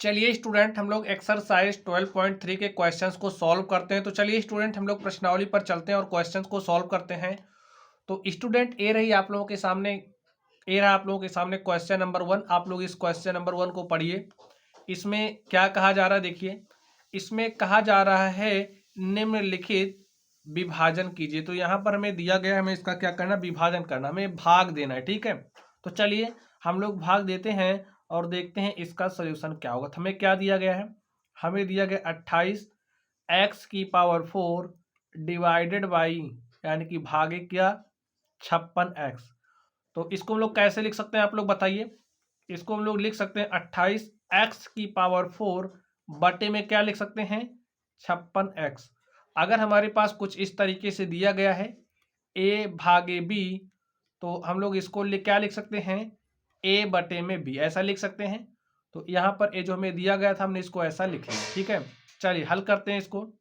चलिए स्टूडेंट हम लोग एक्सरसाइज 12.3 के क्वेश्चंस को सॉल्व करते हैं। तो चलिए स्टूडेंट हम लोग प्रश्नावली पर चलते हैं और क्वेश्चंस को सॉल्व करते हैं। तो स्टूडेंट ए रही आप लोगों के सामने, ए रहा आप लोगों के सामने क्वेश्चन नंबर 1। आप लोग इस क्वेश्चन नंबर 1 को पढ़िए। इसमें क्या कहा जा रहा है देखिए, इसमें कहा जा रहा है निम्नलिखित विभाजन कीजिए। तो यहाँ पर हमें दिया गया है, हमें इसका क्या करना, विभाजन करना, हमें भाग देना है। ठीक है, तो चलिए हम लोग भाग देते हैं और देखते हैं इसका सोल्यूशन क्या होगा। तो हमें क्या दिया गया है, हमें दिया गया 28x⁴ डिवाइडेड बाई, यानी कि भागे क्या, 56x। तो इसको हम लोग कैसे लिख सकते हैं, आप लोग बताइए। इसको हम लोग लिख सकते हैं 28x⁴ बटे में क्या लिख सकते हैं, 56x। अगर हमारे पास कुछ इस तरीके से दिया गया है a भागे b, तो हम लोग इसको क्या लिख सकते हैं, a बटे में b, ऐसा लिख सकते हैं। तो यहाँ पर ए जो हमें दिया गया था हमने इसको ऐसा लिख लिया। ठीक है, चलिए हल करते हैं इसको।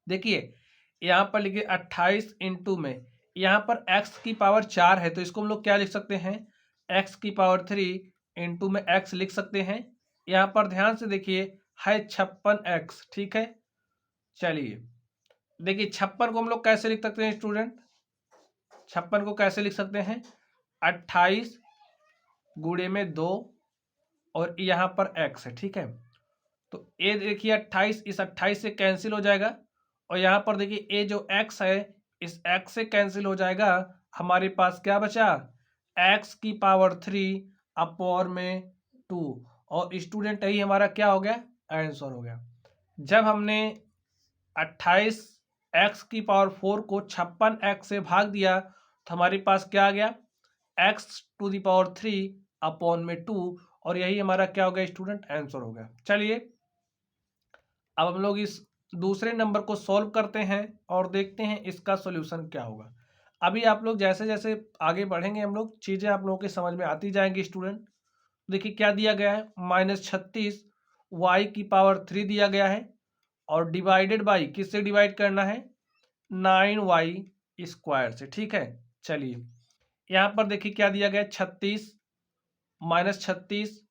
देखिए यहाँ पर लिखिए 28 इंटू में, यहाँ पर x⁴ है, तो इसको हम लोग क्या लिख सकते हैं, x⁴ इंटू में x लिख सकते हैं। यहाँ पर ध्यान से देखिए है 56x। ठीक है, चलिए देखिए 56 को हम लोग कैसे लिख सकते हैं स्टूडेंट, 56 को कैसे लिख सकते हैं, 28 गुणे में 2 और यहाँ पर x है। ठीक है, तो ए देखिए 28 इस 28 से कैंसिल हो जाएगा, और यहाँ पर देखिए ए जो x है इस x से कैंसिल हो जाएगा। हमारे पास क्या बचा, x⁴ अपॉन में 2। और स्टूडेंट यही हमारा क्या हो गया, आंसर हो गया। जब हमने 28x⁴ को 56x से भाग दिया तो हमारे पास क्या आ गया, x⁴ अपॉन में 2, और यही हमारा क्या हो गया स्टूडेंट, आंसर हो गया। चलिए अब हम लोग इस दूसरे नंबर को सॉल्व करते हैं और देखते हैं इसका सॉल्यूशन क्या होगा। अभी आप लोग जैसे जैसे आगे बढ़ेंगे हम लोग चीज़ें आप लोगों के समझ में आती जाएंगी स्टूडेंट। देखिए क्या दिया गया है, -36 y⁴ दिया गया है, और डिवाइडेड बाई किससे डिवाइड करना है, 9y² से। ठीक है, चलिए यहाँ पर देखिए क्या दिया गया है, 36 -36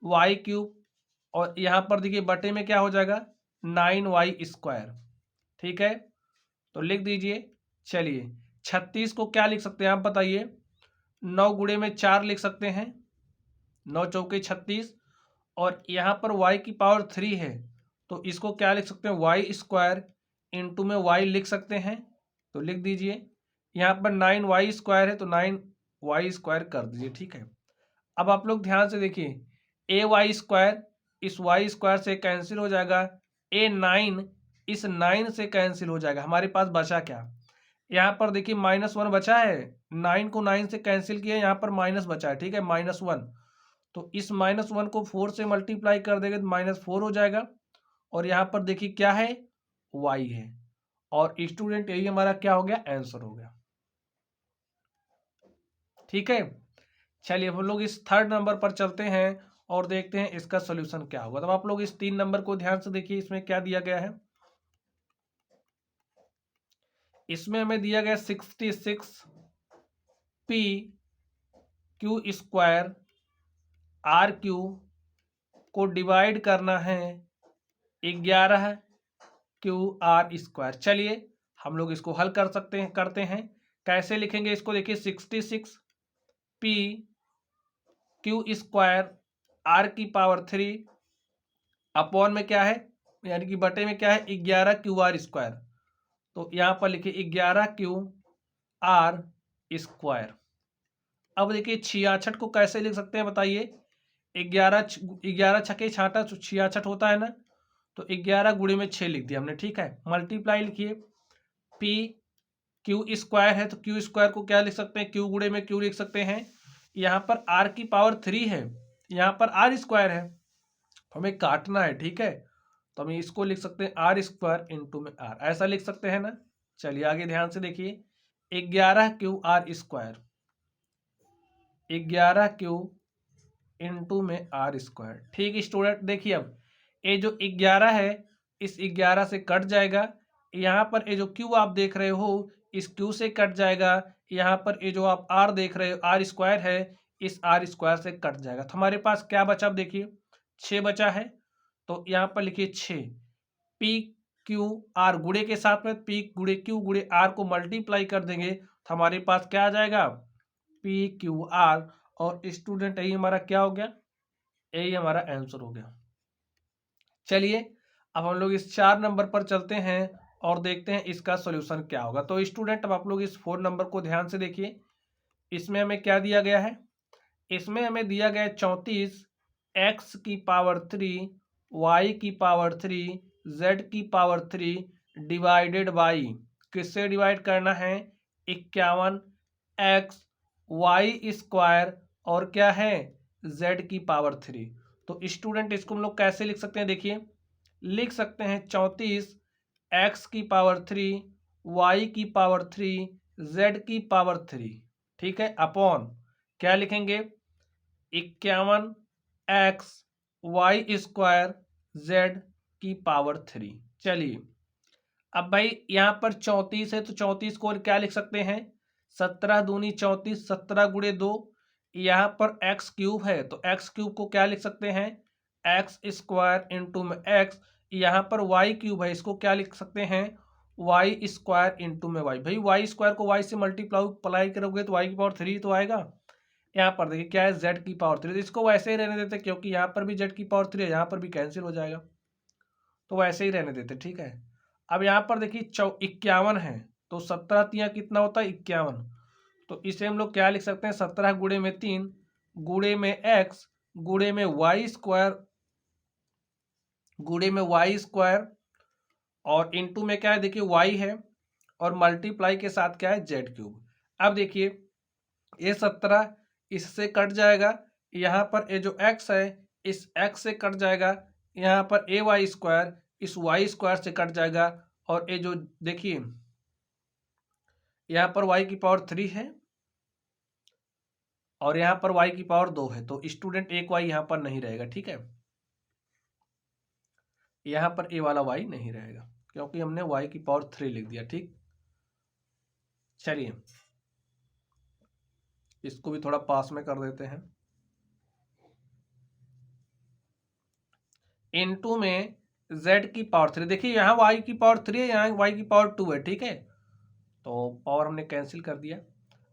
y³, और यहाँ पर देखिए बटे में क्या हो जाएगा, 9y²। ठीक है, तो लिख दीजिए। चलिए 36 को क्या लिख सकते हैं आप बताइए, 9 गुणे में 4 लिख सकते हैं, 9 चौके 36, और यहाँ पर y⁴ है, तो इसको क्या लिख सकते हैं, y² इंटू में y लिख सकते हैं। तो लिख दीजिए, यहाँ पर 9y² है तो 9y² कर दीजिए। ठीक है, अब आप लोग ध्यान से देखिए, ay² इस y² से कैंसिल हो जाएगा, a9 इस 9 से कैंसिल हो जाएगा। हमारे पास बचा क्या, यहाँ पर देखिए -1 बचा है, 9 को 9 से कैंसिल किया, यहाँ पर माइनस बचा है। ठीक है, -1, तो इस -1 को 4 से मल्टीप्लाई कर देंगे तो -4 हो जाएगा, और यहाँ पर देखिए क्या है, y है। और स्टूडेंट यही हमारा क्या हो गया, आंसर हो गया। ठीक है, चलिए हम लोग इस थर्ड नंबर पर चलते हैं और देखते हैं इसका सोल्यूशन क्या होगा। तो आप लोग इस 3 नंबर को ध्यान से देखिए, इसमें क्या दिया गया है, इसमें हमें दिया गया 66p⁴ r³ को डिवाइड करना है 11qr²। चलिए हम लोग इसको हल कर सकते हैं, करते हैं। कैसे लिखेंगे इसको, देखिए 66p⁴ r³ अपॉन में क्या है, यानी कि बटे में क्या है, 11qr²। तो यहाँ पर लिखिए 11qr²। अब देखिए 66 को कैसे लिख सकते हैं बताइए, 11 छके 66 होता है ना, तो 11 गुणे में 6 लिख दिया हमने। ठीक है, मल्टीप्लाई लिखिए, p⁴ है तो q² को क्या लिख सकते हैं, q गुणे में q लिख सकते हैं। यहाँ पर r⁴ है, यहाँ पर r² है, हमें काटना है। ठीक है, तो हम इसको लिख सकते हैं r² इंटू में r, ऐसा लिख सकते हैं ना। चलिए आगे ध्यान से देखिए, 11qr², 11q इंटू में r²। ठीक स्टूडेंट, देखिए अब ये जो 11 है इस 11 से कट जाएगा, यहाँ पर ये जो q आप देख रहे हो इस q से कट जाएगा, यहाँ पर ये जो आप r देख रहे हो r² है इस r² से कट जाएगा। तो हमारे पास क्या बचा, अब देखिए 6 बचा है, तो यहाँ पर लिखिए 6। पी क्यू आर गुणे के साथ में पी गुणे क्यू गुणे आर को मल्टीप्लाई कर देंगे तो हमारे पास क्या आ जाएगा, पी क्यू आर। और स्टूडेंट यही हमारा क्या हो गया, यही हमारा आंसर हो गया। चलिए अब हम लोग इस 4 नंबर पर चलते हैं और देखते हैं इसका सॉल्यूशन क्या होगा। तो स्टूडेंट अब आप लोग इस 4 नंबर को ध्यान से देखिए, इसमें हमें क्या दिया गया है, इसमें हमें दिया गया है 34 x की पावर 3 y की पावर 3 z की पावर 3 डिवाइडेड बाई, किससे डिवाइड करना है, 51 x y स्क्वायर और क्या है z की पावर 3। तो स्टूडेंट इसको हम लोग कैसे लिख सकते हैं, देखिए लिख सकते हैं 34 x की पावर 3 y की पावर 3 z की पावर 3, ठीक है, अपॉन क्या लिखेंगे, 51 x y स्क्वायर z की पावर 3। चलिए अब भाई यहाँ पर 34 है तो 34 को क्या लिख सकते हैं, 17 दूनी 34, 17 गुणे 2। यहाँ पर x क्यूब है तो x क्यूब को क्या लिख सकते हैं, एक्स स्क्वायर इंटू में एक्स। यहाँ पर y क्यूब है, इसको क्या लिख सकते हैं, वाई स्क्वायर इंटू में वाई। भाई वाई स्क्वायर को y से मल्टीप्लाई करोगे तो y की पावर 3 तो आएगा। यहाँ पर देखिए क्या है, z की पावर 3, तो इसको वैसे ही रहने देते क्योंकि यहाँ पर भी z की पावर 3 है, यहाँ पर भी कैंसिल हो जाएगा, तो वैसे ही रहने देते, ठीक है। अब यहाँ पर देखिए 51 है तो 17 तिया कितना होता है 51, तो इसे हम लोग क्या लिख सकते हैं, 17 गुणे में 3 गुणे में x गुणे में वाई स्क्वायर गुणे में वाई स्क्वायर और इंटू में क्या है, देखिए y है और मल्टीप्लाई के साथ क्या है z क्यूब। अब देखिए ये 17 इससे कट जाएगा, यहाँ पर ये जो x है इस x से कट जाएगा, यहाँ पर ए वाई स्क्वायर इस वाई स्क्वायर से कट जाएगा, और ये जो देखिए यहाँ पर y की पावर 3 है और यहाँ पर y की पावर 2 है, तो स्टूडेंट एक y यहाँ पर नहीं रहेगा, ठीक है, यहाँ पर ए वाला y नहीं रहेगा क्योंकि हमने y की पावर 3 लिख दिया, ठीक। चलिए इसको भी थोड़ा पास में कर देते हैं, इनटू में z की पावर 3। देखिए यहाँ y की पावर 3 है, यहाँ y की पावर 2 है, ठीक है, तो पावर हमने कैंसिल कर दिया।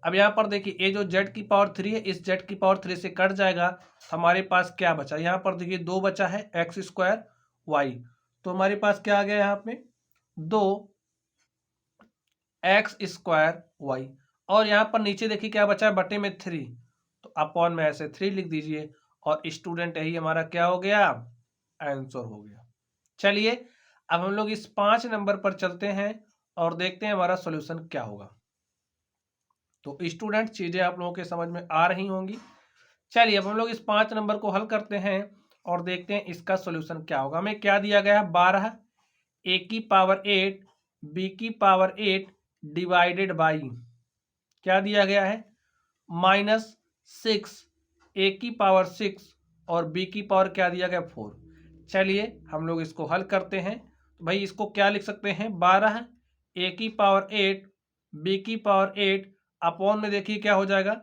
अब यहाँ पर देखिए ये जो z की पावर 3 है इस z की पावर 3 से कट जाएगा, हमारे पास क्या बचा, यहाँ पर देखिए 2 बचा है एक्स स्क्वायर वाई, तो हमारे पास क्या आ गया यहाँ पे 2 एक्स स्क्वायर वाई, और यहाँ पर नीचे देखिए क्या बचा है बटे में 3, तो अपॉन में ऐसे 3 लिख दीजिए, और स्टूडेंट यही हमारा क्या हो गया, आंसर हो गया। चलिए अब हम लोग इस 5 नंबर पर चलते हैं और देखते हैं हमारा सॉल्यूशन क्या होगा। तो स्टूडेंट चीजें आप लोगों के समझ में आ रही होंगी। चलिए अब हम लोग इस 5 नंबर को हल करते हैं और देखते हैं इसका सॉल्यूशन क्या होगा। हमें क्या दिया गया है, 12 ए की पावर 8 बी की पावर 8 डिवाइडेड बाई क्या दिया गया है, -6 ए की पावर 6 और बी की पावर क्या दिया गया 4। चलिए हम लोग इसको हल करते हैं। तो भाई इसको क्या लिख सकते हैं, 12 ए की पावर 8 बी की पावर 8 अपॉन में देखिए क्या हो जाएगा,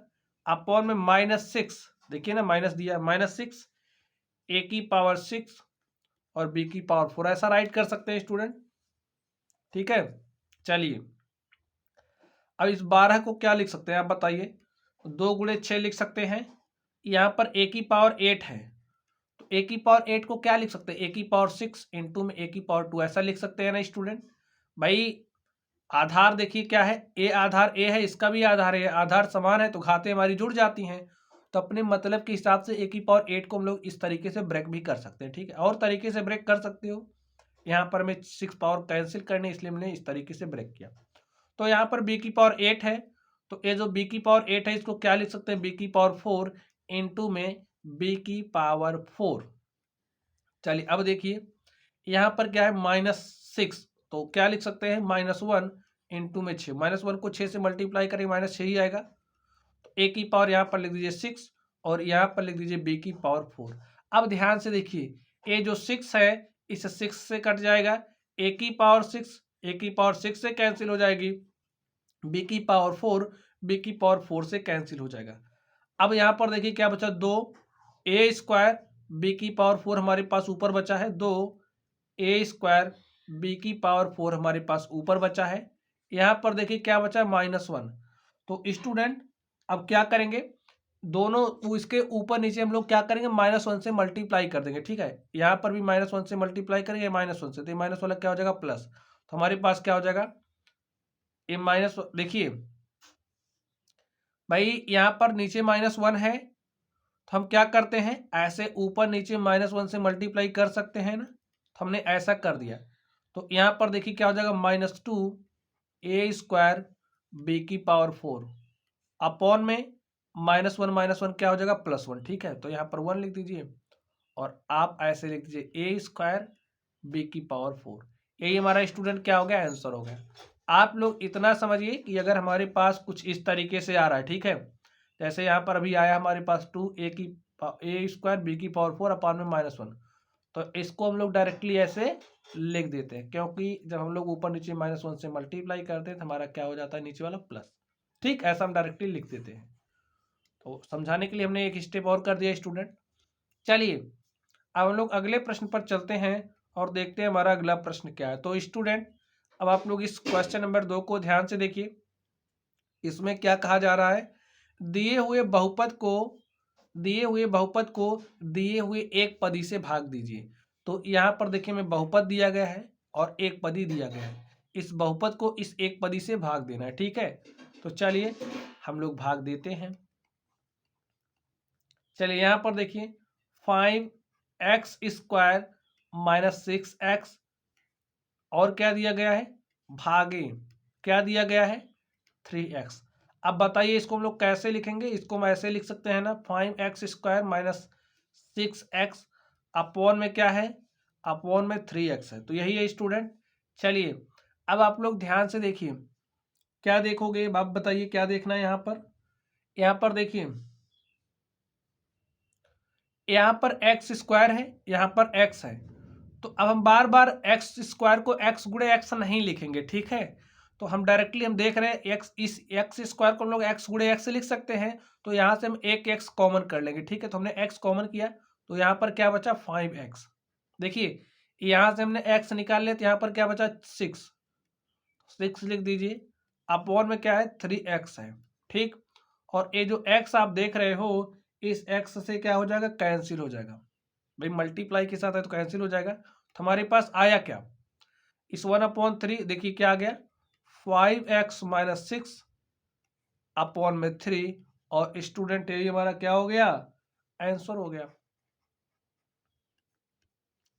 अपॉन में -6, देखिए ना माइनस दिया, -6 ए की पावर 6 और बी की पावर 4, ऐसा राइट कर सकते हैं स्टूडेंट, ठीक है। चलिए अब इस 12 को क्या लिख सकते हैं आप बताइए, 2 गुणे 6 लिख सकते हैं, यहाँ पर ए की पावर 8 है तो ए की पावर 8 को क्या लिख सकते हैं, ए की पावर 6 इंटू में ए की पावर 2, ऐसा लिख सकते हैं ना स्टूडेंट। भाई आधार देखिए क्या है, ए आधार ए है, इसका भी आधार है, आधार समान है तो घातें हमारी जुड़ जाती हैं, तो अपने मतलब के हिसाब से ए की पावर 8 को हम लोग इस तरीके से ब्रेक भी कर सकते हैं, ठीक है, और तरीके से ब्रेक कर सकते हो। यहाँ पर हमें 6 पावर कैंसिल करने इसलिए हमने इस तरीके से ब्रेक किया। तो यहाँ पर बी की पावर 8 है तो ये जो बी की पावर 8 है इसको क्या लिख सकते हैं, बी की पावर 4 इंटू में बी की पावर 4। चलिए अब देखिए यहाँ पर क्या है -6, तो क्या लिख सकते हैं -1 इंटू में 6, -1 को 6 से मल्टीप्लाई करें -6 ही आएगा, तो ए की पावर यहाँ पर लिख दीजिए 6 और यहाँ पर लिख दीजिए बी की पावर 4। अब ध्यान से देखिए ये जो 6 है इस 6 से कट जाएगा, ए की पावर 6 ए की पावर 6 से कैंसिल हो जाएगी, बी की पावर 4 बी की पावर 4 से कैंसिल हो जाएगा। अब यहाँ पर देखिए क्या बचा, 2 ए स्क्वायर बी की पावर 4 हमारे पास ऊपर बचा है, 2 ए स्क्वायर बी की पावर 4 हमारे पास ऊपर बचा है। यहाँ पर देखिए क्या बचा है, -1। तो स्टूडेंट अब क्या करेंगे, दोनों इसके ऊपर नीचे हम लोग क्या करेंगे, -1 से मल्टीप्लाई कर देंगे। ठीक है, यहाँ पर भी -1 से मल्टीप्लाई करेंगे, -1 से, तो माइनस वाला क्या हो जाएगा प्लस। तो हमारे पास क्या हो जाएगा, ये माइनस, देखिए भाई यहाँ पर नीचे -1 है, तो हम क्या करते हैं, ऐसे ऊपर नीचे -1 से मल्टीप्लाई कर सकते हैं ना, तो हमने ऐसा कर दिया। तो यहाँ पर देखिए क्या हो जाएगा, -2 ए स्क्वायर बी की पावर 4 अपॉन में -1 क्या हो जाएगा, +1। ठीक है, तो यहाँ पर 1 लिख दीजिए और आप ऐसे लिख दीजिए ए स्क्वायर बी की पावर 4। यही हमारा स्टूडेंट क्या हो गया, आंसर हो गया। आप लोग इतना समझिए कि अगर हमारे पास कुछ इस तरीके से आ रहा है, ठीक है, जैसे यहाँ पर अभी आया हमारे पास 2 ए स्क्वायर बी की पावर 4 अपॉन में -1, तो इसको हम लोग डायरेक्टली ऐसे लिख देते हैं, क्योंकि जब हम लोग ऊपर नीचे -1 से मल्टीप्लाई करते हैं तो हमारा क्या हो जाता है, नीचे वाला प्लस। ठीक, ऐसा हम डायरेक्टली लिख देते हैं। तो समझाने के लिए हमने एक स्टेप और कर दिया स्टूडेंट। चलिए अब हम लोग अगले प्रश्न पर चलते हैं और देखते हैं हमारा अगला प्रश्न क्या है। तो स्टूडेंट अब आप लोग इस क्वेश्चन नंबर 2 को ध्यान से देखिए। इसमें क्या कहा जा रहा है, दिए हुए बहुपद को दिए हुए एक पदी से भाग दीजिए। तो यहाँ पर देखिए हमें बहुपद दिया गया है और एक पदी दिया गया है, इस बहुपद को इस एक पदी से भाग देना है। ठीक है, तो चलिए हम लोग भाग देते हैं। चलिए यहाँ पर देखिए 5x² -6x और क्या दिया गया है, भागे क्या दिया गया है, 3x। अब बताइए इसको हम लोग कैसे लिखेंगे, इसको हम ऐसे लिख सकते हैं ना, 5x² -6x अपॉन में क्या है, अपॉन में 3x है। तो यही है स्टूडेंट। चलिए अब आप लोग ध्यान से देखिए, क्या देखोगे आप बताइए, क्या देखना है यहाँ पर। यहाँ पर देखिए, यहाँ पर x² है, यहाँ पर x है, तो अब हम बार बार x² को x गुणे x नहीं लिखेंगे। ठीक है, तो हम डायरेक्टली हम देख रहे हैं x, इस x² को हम लोग x गुणे x लिख सकते हैं, तो यहाँ से हम एक x कॉमन कर लेंगे। ठीक है, तो हमने x कॉमन किया, तो यहाँ पर क्या बचा, 5x। देखिए यहाँ से हमने x निकाल लिया, तो यहाँ पर क्या बचा, 6 लिख दीजिए, अपॉन में क्या है, 3x है। ठीक, और ये जो x आप देख रहे हो, इस x से क्या हो जाएगा, कैंसिल हो जाएगा। भाई मल्टीप्लाई के साथ है तो कैंसिल हो जाएगा। तो हमारे पास आया क्या, इस 1/3 देखिए क्या आ गया, 5x - 6 अपॉन में 3, और स्टूडेंट ये हमारा क्या हो गया, आंसर हो गया।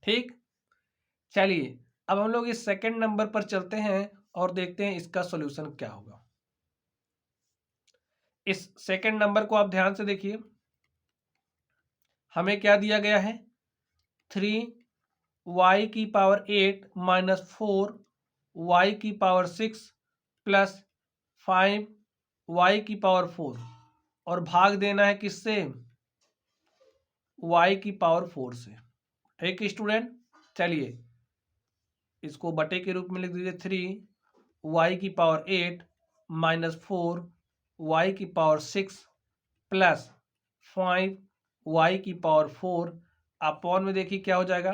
ठीक, चलिए अब हम लोग इस सेकंड नंबर पर चलते हैं और देखते हैं इसका सॉल्यूशन क्या होगा। इस सेकंड नंबर को आप ध्यान से देखिए, हमें क्या दिया गया है, 3y की पावर 8 -4y की पावर 6 प्लस 5y की पावर 4, और भाग देना है किससे, y की पावर 4 से। ठीक स्टूडेंट, चलिए इसको बटे के रूप में लिख दीजिए, 3y की पावर 8 -4y की पावर 6 प्लस 5y की पावर 4 अपॉन में देखिए क्या हो जाएगा,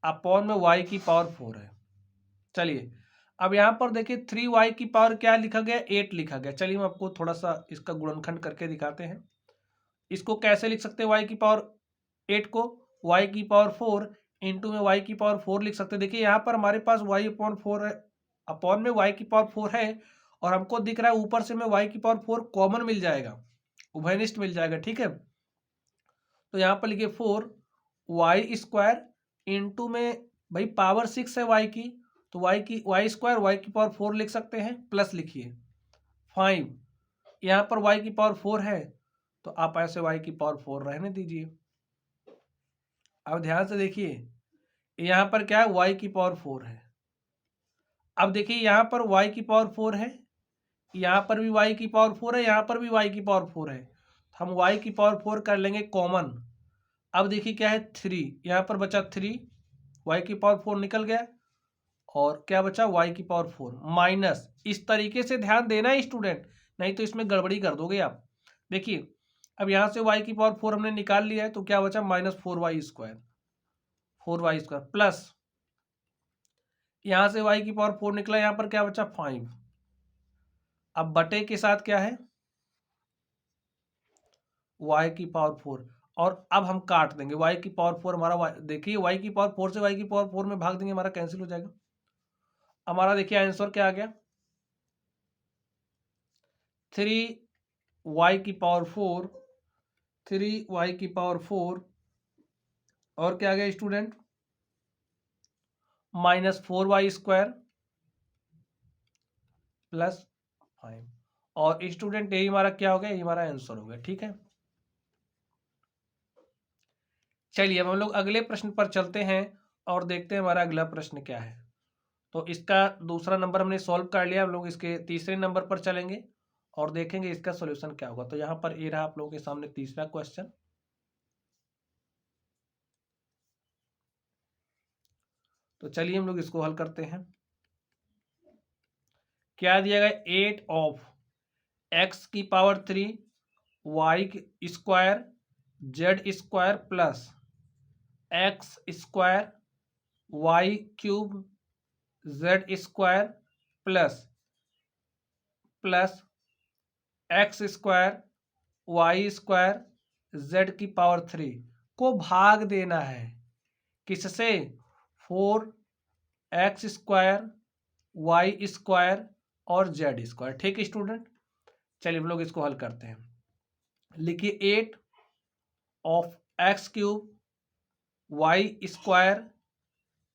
अपॉन में y की पावर 4 है। चलिए अब यहाँ पर देखिए 3y की पावर क्या लिखा गया, 8 लिखा गया। चलिए हम आपको थोड़ा सा इसका गुणनखंड करके दिखाते हैं। इसको कैसे लिख सकते हैं, y की पावर 8 को y की पावर 4 इंटू में y की पावर 4 लिख सकते हैं। देखिए यहाँ पर हमारे पास y/4 है, अपॉन में y की पावर 4 है, और हमको दिख रहा है ऊपर से में y की पावर 4 कॉमन मिल जाएगा, उभयनिष्ठ मिल जाएगा। ठीक है, तो यहाँ पर लिखिए 4y² इंटू में भाई पावर 6 है y की, तो y² y की पावर 4 लिख सकते हैं, प्लस लिखिए 5, यहाँ पर y की पावर 4 है, तो आप ऐसे y की पावर 4 रहने दीजिए। अब ध्यान से देखिए, यहाँ पर क्या है, y की पावर 4 है। अब देखिए यहाँ पर y की पावर 4 है, यहाँ पर भी y की पावर 4 है, यहाँ पर भी y की पावर 4 है, हम y की पावर 4 कर लेंगे कॉमन। अब देखिए क्या है, 3, यहाँ पर बचा 3, y की पावर 4 निकल गया, और क्या बचा, y की पावर 4 माइनस। इस तरीके से ध्यान देना है स्टूडेंट, नहीं तो इसमें गड़बड़ी कर दोगे आप। देखिए अब यहाँ से y की पावर 4 हमने निकाल लिया है, तो क्या बचा -4y² 4y² प्लस यहाँ से y की पावर 4 निकला, यहाँ पर क्या बचा 5। अब बटे के साथ क्या है y की पावर 4, और अब हम काट देंगे y की पावर 4 हमारा देखिए y की पावर 4 से y की पावर 4 में भाग देंगे, हमारा कैंसिल हो जाएगा। हमारा देखिए आंसर क्या आ गया 3y की पावर 4, 3y की पावर 4 और क्या आ गया स्टूडेंट -4y² प्लस 5। और स्टूडेंट यही हमारा क्या हो गया, यही हमारा आंसर हो गया। ठीक है, चलिए अब हम लोग अगले प्रश्न पर चलते हैं और देखते हैं हमारा अगला प्रश्न क्या है। तो इसका दूसरा नंबर हमने सॉल्व कर लिया, हम लोग इसके तीसरे नंबर पर चलेंगे और देखेंगे इसका सॉल्यूशन क्या होगा। तो यहाँ पर ये रहा आप लोगों के सामने तीसरा क्वेश्चन। तो चलिए हम लोग इसको हल करते हैं। क्या दिया गया 8 ऑफ x की power 3 y² z² plus x² y³ z² plus x² y² z की पावर 3 को भाग देना है किससे 4x² y² और z²। ठीक है स्टूडेंट, चलिए हम लोग इसको हल करते हैं। लिखिए 8 of x³ y²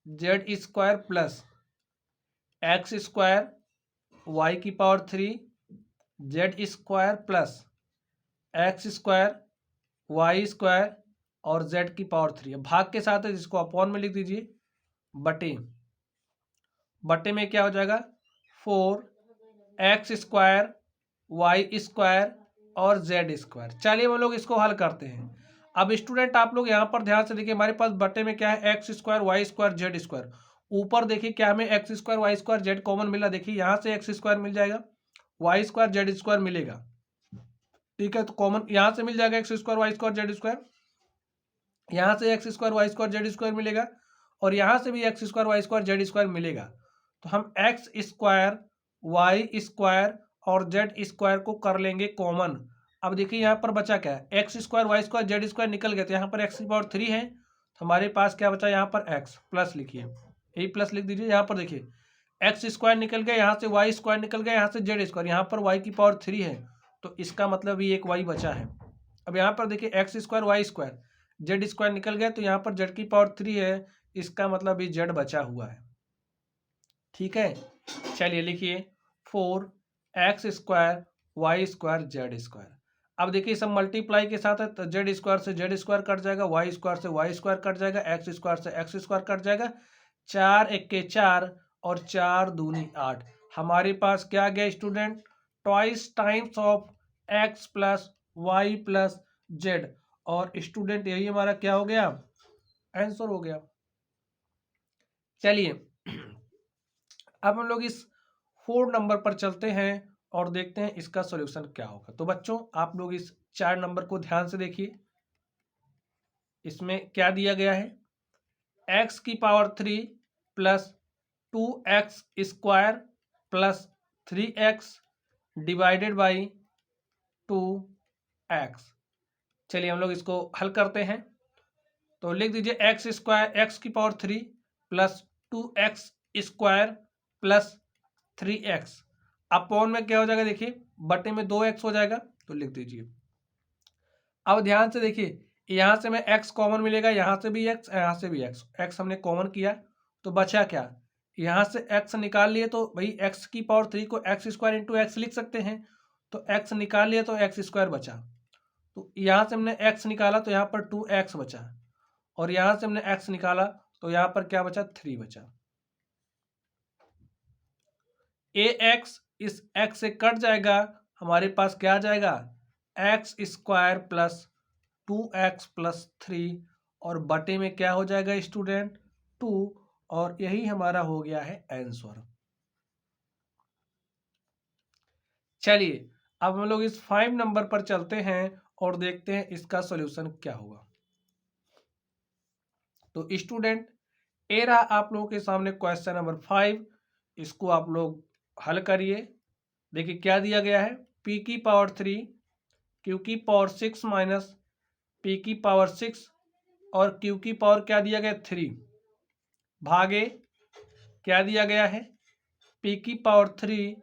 z² plus x² y की power 3 z² plus x² y² और z की पावर 3। भाग के साथ है जिसको अपॉन में लिख दीजिए, बटे में क्या हो जाएगा 4x² y² और z²। चलिए हम लोग इसको हल करते हैं। अब स्टूडेंट आप लोग यहाँ पर ध्यान से देखिए, हमारे पास बटे में क्या है x² y² z²। ऊपर देखिए क्या हमें x² y² z कॉमन मिला, देखिए यहाँ से x² मिल जाएगा y² z² मिलेगा। ठीक है, तो कॉमन यहाँ से मिल जाएगा x² y² z², यहाँ से x² y² z² मिलेगा और यहाँ से भी x² y² z² मिलेगा। तो हम x² y² और z² को कर लेंगे कॉमन। अब देखिए यहाँ पर बचा क्या है x² y² z² निकल गया, तो यहाँ पर x की पावर 3 है, तो हमारे पास क्या बचा यहाँ पर x प्लस लिखिए, यही प्लस लिख दीजिए। यहाँ पर देखिए x² निकल गया, यहाँ से y² निकल गया, यहाँ से z², यहाँ पर y की पावर 3 है, तो इसका मतलब ये एक y बचा है। अब यहाँ पर देखिए x² y² z² निकल गया, तो यहाँ पर z की पावर 3 है, इसका मतलब ये z बचा हुआ है। ठीक है, चलिए लिखिए 4x² y² z²। अब देखिए सब मल्टीप्लाई के साथ है, तो z² से z² कट जाएगा, y² से y² कट जाएगा, x² से x² कट जाएगा, 4 1 4 और 4 दूनी 8। हमारे पास क्या गया student twice times of x plus Y plus Z, और स्टूडेंट यही हमारा क्या हो गया आंसर हो गया। चलिए अब हम लोग इस 4 नंबर पर चलते हैं और देखते हैं इसका सॉल्यूशन क्या होगा। तो बच्चों आप लोग इस 4 नंबर को ध्यान से देखिए, इसमें क्या दिया गया है x की power 3 plus 2x² plus 3x divided by 2x। चलिए हम लोग इसको हल करते हैं। तो लिख दीजिए x की power 3 plus 2x² plus 3x upon में क्या हो जाएगा देखिए बटे में 2x हो जाएगा, तो लिख दीजिए। अब ध्यान से देखिए यहाँ से में x कॉमन मिलेगा, यहाँ से भी x, यहाँ से भी x हमने कॉमन किया, तो बचा क्या यहाँ से x निकाल लिए, तो भाई x की पावर 3 को x² इंटू x लिख सकते हैं, तो x निकाल लिया तो x² बचा, तो यहाँ से हमने x निकाला तो यहाँ पर 2x बचा, और यहाँ से हमने x निकाला तो यहाँ पर क्या बचा 3 बचा। ax इस x से कट जाएगा, हमारे पास क्या आ जाएगा x² प्लस 2x प्लस 3 और बटे में क्या हो जाएगा स्टूडेंट 2, और यही हमारा हो गया है आंसर। चलिए अब हम लोग इस 5 नंबर पर चलते हैं और देखते हैं इसका सॉल्यूशन क्या होगा। तो स्टूडेंट, ये रहा आप लोगों के सामने क्वेश्चन नंबर 5। इसको आप लोग हल करिए। देखिए क्या दिया गया है, p की पावर 3 q की पावर 6 माइनस p की पावर 6 और q की पावर क्या दिया गया 3 भागे क्या दिया गया है p की पावर 3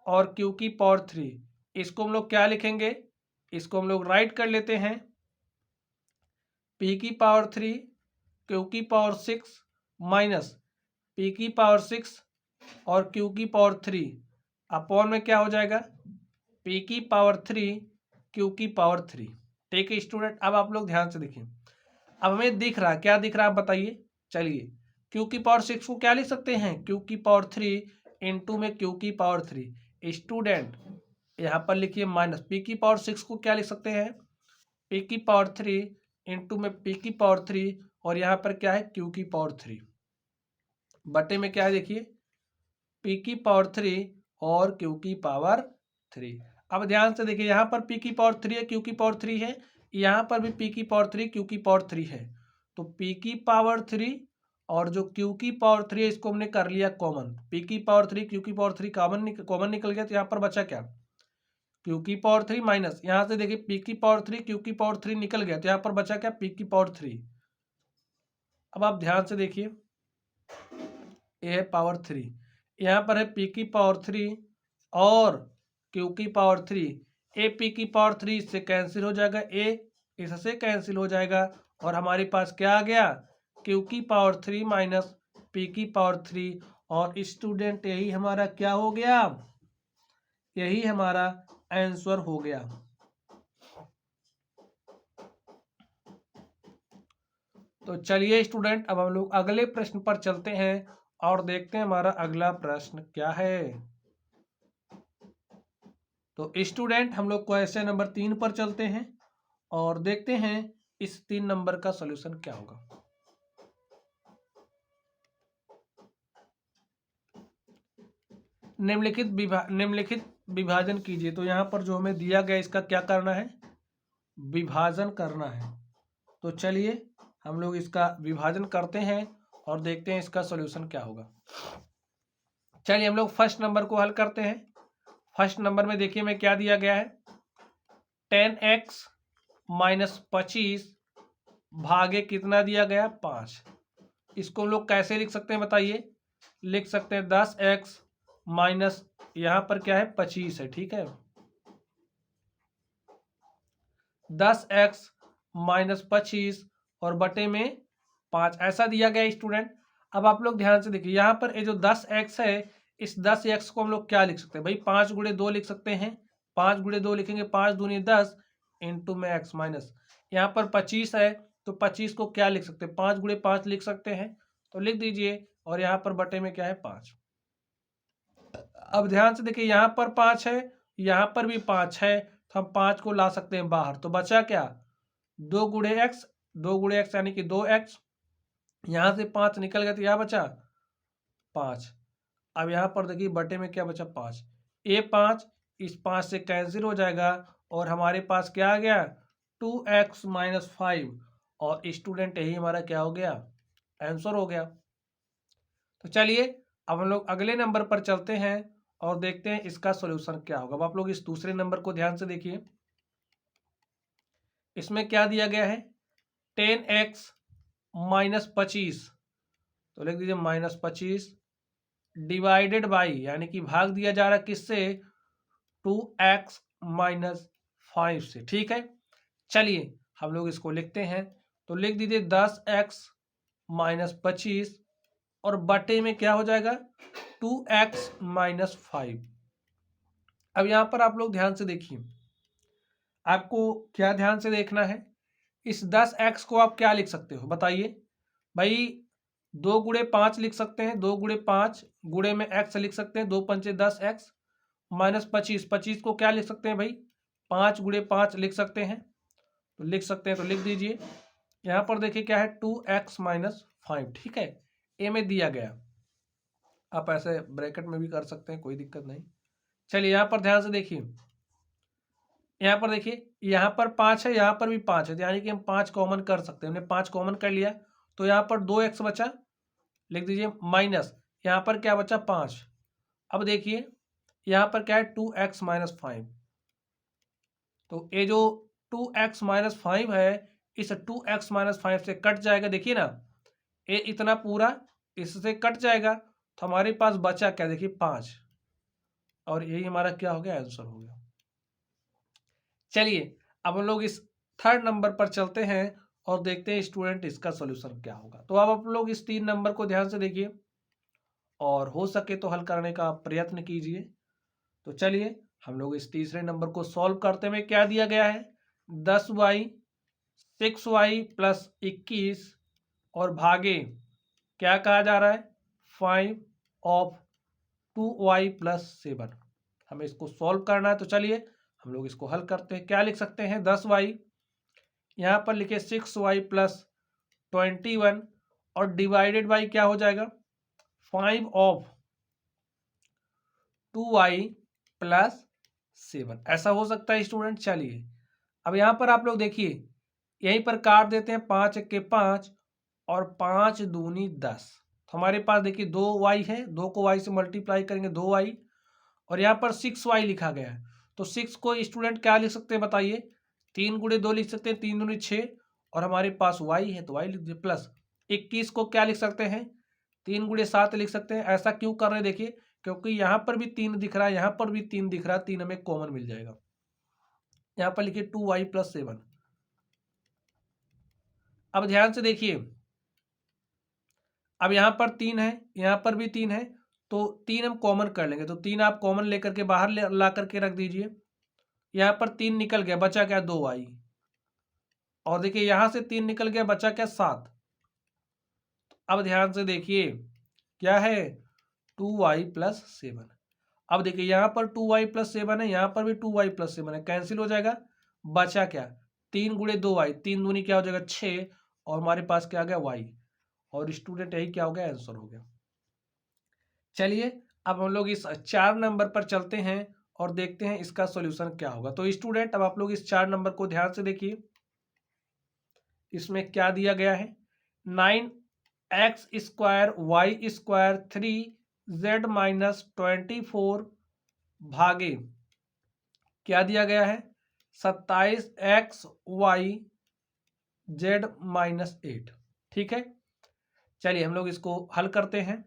और q की पावर 3। इसको हम लोग क्या लिखेंगे, इसको हम लोग राइट कर लेते हैं। p की पावर 3 q की पावर 6 माइनस p की पावर 6 और q की पावर 3 अपॉन में क्या हो जाएगा p की पावर 3 q की पावर 3। ठीक है स्टूडेंट, अब आप लोग ध्यान से देखिए। अब हमें दिख रहा है, क्या दिख रहा है आप बताइए। चलिए q की पावर 6 को क्या लिख सकते हैं, q की पावर 3 इंटू में q की पावर 3। स्टूडेंट यहाँ पर लिखिए माइनस p की पावर 6 को क्या लिख सकते हैं, p की पावर 3 इंटू में p की पावर 3 और यहाँ पर क्या है q की पावर 3 बटे में क्या है देखिए p की पावर 3 और q की पावर 3। अब ध्यान से देखिए यहाँ पर p की पावर 3 है, q की पावर 3 है, यहाँ पर भी p की पावर 3 q की पावर 3 है। तो p की पावर 3 और जो q की पावर 3 है इसको हमने कर लिया कॉमन। p की पावर 3 q की पावर 3 कॉमन निकल गया, तो यहाँ पर बचा क्या q की पावर 3 माइनस यहाँ से देखिए p की पावर 3 q की पावर 3 निकल गया, तो यहाँ पर बचा क्या p की पावर 3। अब आप ध्यान से देखिए ये है पावर 3, यहाँ पर है p की पावर 3 और q की पावर 3। ए p की पावर 3 इससे कैंसिल हो जाएगा, a इससे कैंसिल हो जाएगा और हमारे पास क्या आ गया q की पावर 3 माइनस p की पावर 3। और स्टूडेंट यही हमारा क्या हो गया, यही हमारा आंसर हो गया। तो चलिए स्टूडेंट, अब हम लोग अगले प्रश्न पर चलते हैं और देखते हैं हमारा अगला प्रश्न क्या है। तो स्टूडेंट हम लोग क्वेश्चन नंबर 3 पर चलते हैं और देखते हैं इस 3 नंबर का सॉल्यूशन क्या होगा। निम्नलिखित विभाजन कीजिए। तो यहाँ पर जो हमें दिया गया इसका क्या करना है, विभाजन करना है। तो चलिए हम लोग इसका विभाजन करते हैं और देखते हैं इसका सॉल्यूशन क्या होगा। चलिए हम लोग फर्स्ट नंबर को हल करते हैं। फर्स्ट नंबर में देखिए हमें क्या दिया गया है 10x माइनस 25 भागे कितना दिया गया 5। इसको हम लोग कैसे लिख सकते हैं बताइए, लिख सकते हैं 10x माइनस यहाँ पर क्या है 25 है, ठीक है 10x माइनस 25 और बटे में 5 ऐसा दिया गया स्टूडेंट। अब आप लोग ध्यान से देखिए यहाँ पर ये जो 10x है इस 10x को हम लोग क्या लिख सकते हैं भाई 5 गुणे 2 लिख सकते हैं। 5 गुणे 2 लिखेंगे 5 दूनी 10 इंटू में x माइनस यहाँ पर 25 है तो 25 को क्या लिख सकते हैं 5 गुणे 5 लिख सकते हैं, तो लिख दीजिए और यहाँ पर बटे में क्या है 5। अब ध्यान से देखिए यहाँ पर 5 है यहाँ पर भी 5 है तो हम 5 को ला सकते हैं बाहर, तो बचा क्या 2 गुणे एक्स, 2 गुणे एक्स यानी कि 2x, यहाँ से 5 निकल गया तो यहाँ बचा 5। अब यहाँ पर देखिए बटे में क्या बचा 5, ये 5 इस 5 से कैंसिल हो जाएगा और हमारे पास क्या आ गया 2x माइनस 5 और स्टूडेंट यही हमारा क्या हो गया आंसर हो गया। तो चलिए अब हम लोग अगले नंबर पर चलते हैं और देखते हैं इसका सॉल्यूशन क्या होगा। अब आप लोग इस दूसरे नंबर को ध्यान से देखिए, इसमें क्या दिया गया है 10x माइनस 25, तो लिख दीजिए माइनस 25 डिवाइडेड बाई यानी कि भाग दिया जा रहा किससे 2x माइनस 5 से, ठीक है। चलिए हम लोग इसको लिखते हैं, तो लिख दीजिए 10x माइनस 25 और बटे में क्या हो जाएगा 2x माइनस 5। अब यहाँ पर आप लोग ध्यान से देखिए, आपको क्या ध्यान से देखना है, इस 10x को आप क्या लिख सकते हो बताइए भाई 2 गुणे 5 लिख सकते हैं, 2 गुणे 5 गुणे में x लिख सकते हैं 2 पंचे 10x माइनस 25, 25 को क्या लिख सकते हैं भाई 5 गुणे 5 लिख सकते हैं, तो लिख सकते हैं तो लिख दीजिए। यहाँ पर देखिए क्या है 2x माइनस 5, ठीक है ए में दिया गया, आप ऐसे ब्रैकेट में भी कर सकते हैं कोई दिक्कत नहीं। चलिए यहाँ पर ध्यान से देखिए यहाँ पर देखिए, यहाँ पर 5 है, यहाँ पर भी 5 है, यानी कि हम 5 कॉमन कर सकते हैं। हमने 5 कॉमन कर लिया तो यहाँ पर 2x बचा, लिख दीजिए, माइनस यहाँ पर क्या बचा 5। अब देखिए यहाँ पर क्या है 2x माइनस 5, तो ये जो 2x माइनस 5 है इस 2x माइनस 5 से कट जाएगा। देखिए ना, ये इतना पूरा इससे कट जाएगा, तो हमारे पास बचा क्या, देखिए 5, और यही हमारा क्या हो गया, आंसर हो गया। चलिए अब हम लोग इस थर्ड नंबर पर चलते हैं और देखते हैं स्टूडेंट इसका सॉल्यूशन क्या होगा। तो अब आप लोग इस 3 नंबर को ध्यान से देखिए और हो सके तो हल करने का प्रयत्न कीजिए। तो चलिए हम लोग इस तीसरे नंबर को सॉल्व करते हुए, क्या दिया गया है, 10y 6y प्लस 21 और भागे क्या कहा जा रहा है, 5 ऑफ 2y प्लस 7। हमें इसको सॉल्व करना है, तो चलिए हम लोग इसको हल करते हैं। क्या लिख सकते हैं, 10y, यहाँ पर लिखे 6y प्लस 21 और डिवाइडेड बाई क्या हो जाएगा, 5 ऑफ 2y प्लस 7। ऐसा हो सकता है स्टूडेंट। चलिए अब यहाँ पर आप लोग देखिए, यहीं पर काट देते हैं, 5 के 5 और 5 दूनी 10। तो हमारे पास देखिए 2y है, 2 को y से मल्टीप्लाई करेंगे 2y, और यहाँ पर 6y लिखा गया है। तो 6 को स्टूडेंट क्या लिख सकते हैं बताइए, 3 गुणे 2 लिख सकते हैं, 3 दूनी 6, और हमारे पास y है तो y लिख दीजिए, प्लस 21 को क्या लिख सकते हैं, 3 गुणे 7 लिख सकते हैं। ऐसा क्यों कर रहे हैं, देखिए क्योंकि यहाँ पर भी 3 दिख रहा है, यहाँ पर भी 3 दिख रहा है, 3 हमें कॉमन मिल जाएगा। यहाँ पर लिखिए 2y प्लस 7। अब ध्यान से देखिए, अब यहाँ पर 3 है, यहाँ पर भी 3 है, तो 3 हम कॉमन कर लेंगे। तो 3 आप कॉमन लेकर के बाहर ला करके रख दीजिए। यहाँ पर 3 निकल गया, बचा क्या, 2y, और देखिए यहाँ से 3 निकल गया, बचा क्या, 7। अब ध्यान से देखिए क्या है, 2y प्लस 7। अब देखिए यहाँ पर 2y प्लस 7 है, यहाँ पर भी 2y प्लस 7 है, कैंसिल हो जाएगा, बचा क्या, 3 गुणे 2y, 3 दूनी क्या हो जाएगा 6, और हमारे पास क्या आ गया y, और स्टूडेंट यही क्या हो गया, आंसर हो गया। चलिए अब हम लोग इस 4 नंबर पर चलते हैं और देखते हैं इसका सॉल्यूशन क्या होगा। तो स्टूडेंट अब आप लोग इस 4 नंबर को ध्यान से देखिए, इसमें क्या दिया गया है, 9x square y square 3z minus 24 भागे क्या दिया गया है, 27xy z माइनस 8। ठीक है, चलिए हम लोग इसको हल करते हैं।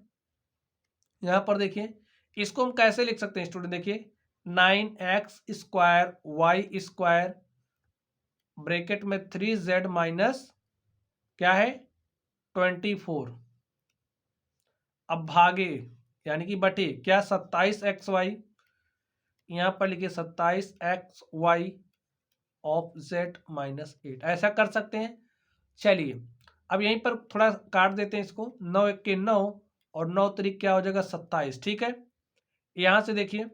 यहाँ पर देखिए इसको हम कैसे लिख सकते हैं स्टूडेंट, देखिए 9x square y square bracket में 3z माइनस क्या है 24, अब भागे यानी कि बटे क्या 27xy, यहाँ पर लिखिए 27xy ऑफ z माइनस 8। ऐसा कर सकते हैं। चलिए अब यहीं पर थोड़ा काट देते हैं इसको, 9 1 के 9 और 9 तरीक क्या हो जाएगा 27। ठीक है, यहाँ से देखिए,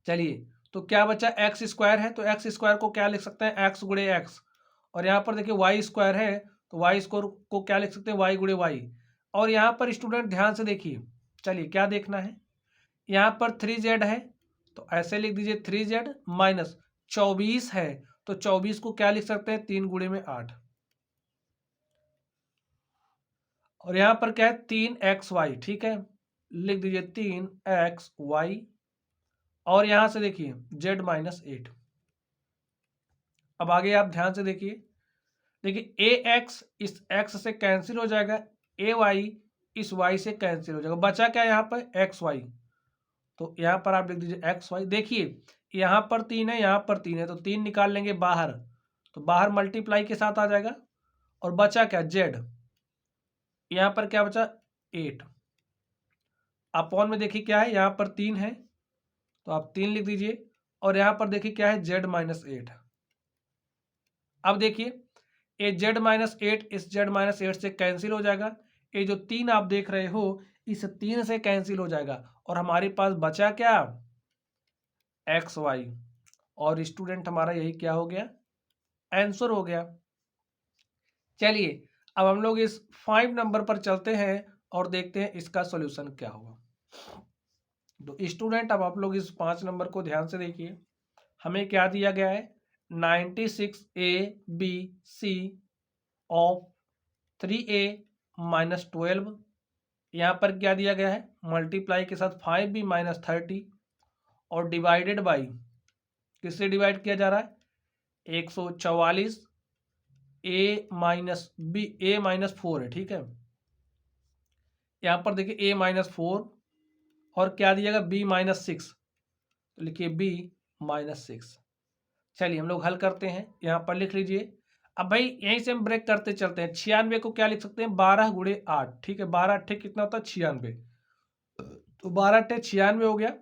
चलिए तो क्या बचा, एक्स स्क्वायर है तो एक्स स्क्वायर को क्या लिख सकते हैं, एक्स गुणे एक्स, और यहाँ पर देखिए वाई स्क्वायर है तो वाई स्क्वायर को क्या लिख सकते हैं, वाई गुणे वाई। और यहाँ पर स्टूडेंट ध्यान से देखिए, चलिए क्या देखना है, यहाँ पर 3z है तो ऐसे लिख दीजिए 3z माइनस 24 है तो 24 को क्या लिख सकते हैं, 3 गुणे में 8, और यहाँ पर क्या है 3xy। ठीक है, लिख दीजिए 3xy, और यहां से देखिए z माइनस 8। अब आगे आप ध्यान से देखिए, देखिए ए एक्स इस x से कैंसिल हो जाएगा, ए वाई इस y से कैंसिल हो जाएगा, बचा क्या यहाँ पर एक्स वाई, तो यहाँ पर आप लिख दीजिए एक्स वाई। देखिए यहाँ पर 3 है, यहाँ पर 3 है, तो 3 निकाल लेंगे बाहर, तो बाहर मल्टीप्लाई के साथ आ जाएगा, और बचा क्या z, यहाँ पर क्या बचा 8, अपॉन में देखिए क्या है, यहाँ पर 3 है तो आप 3 लिख दीजिए, और यहाँ पर देखिए क्या है z माइनस 8। अब देखिए ये z माइनस 8 इस z माइनस 8 से कैंसिल हो जाएगा, ये जो 3 आप देख रहे हो इस 3 से कैंसिल हो जाएगा, और हमारे पास बचा क्या, एक्स वाई, और स्टूडेंट हमारा यही क्या हो गया, आंसर हो गया। चलिए अब हम लोग इस 5 नंबर पर चलते हैं और देखते हैं इसका सॉल्यूशन क्या होगा। तो स्टूडेंट अब आप लोग इस 5 नंबर को ध्यान से देखिए, हमें क्या दिया गया है 96 ABC ऑफ 3A माइनस 12। यहाँ पर क्या दिया गया है मल्टीप्लाई के साथ 5B माइनस 30 और डिवाइडेड बाई किससे डिवाइड किया जा रहा है 144 A minus B A minus 4 है। ठीक है, यहाँ पर देखिए A माइनस 4 और क्या दिया गया B माइनस 6, तो लिखिए B माइनस 6। चलिए हम लोग हल करते हैं, यहाँ पर लिख लीजिए। अब भाई यहीं से हम ब्रेक करते चलते हैं। 96 को क्या लिख सकते हैं 12 गुणे 8। ठीक है, 12 8 कितना होता है 96, तो 12 8 96 हो गया।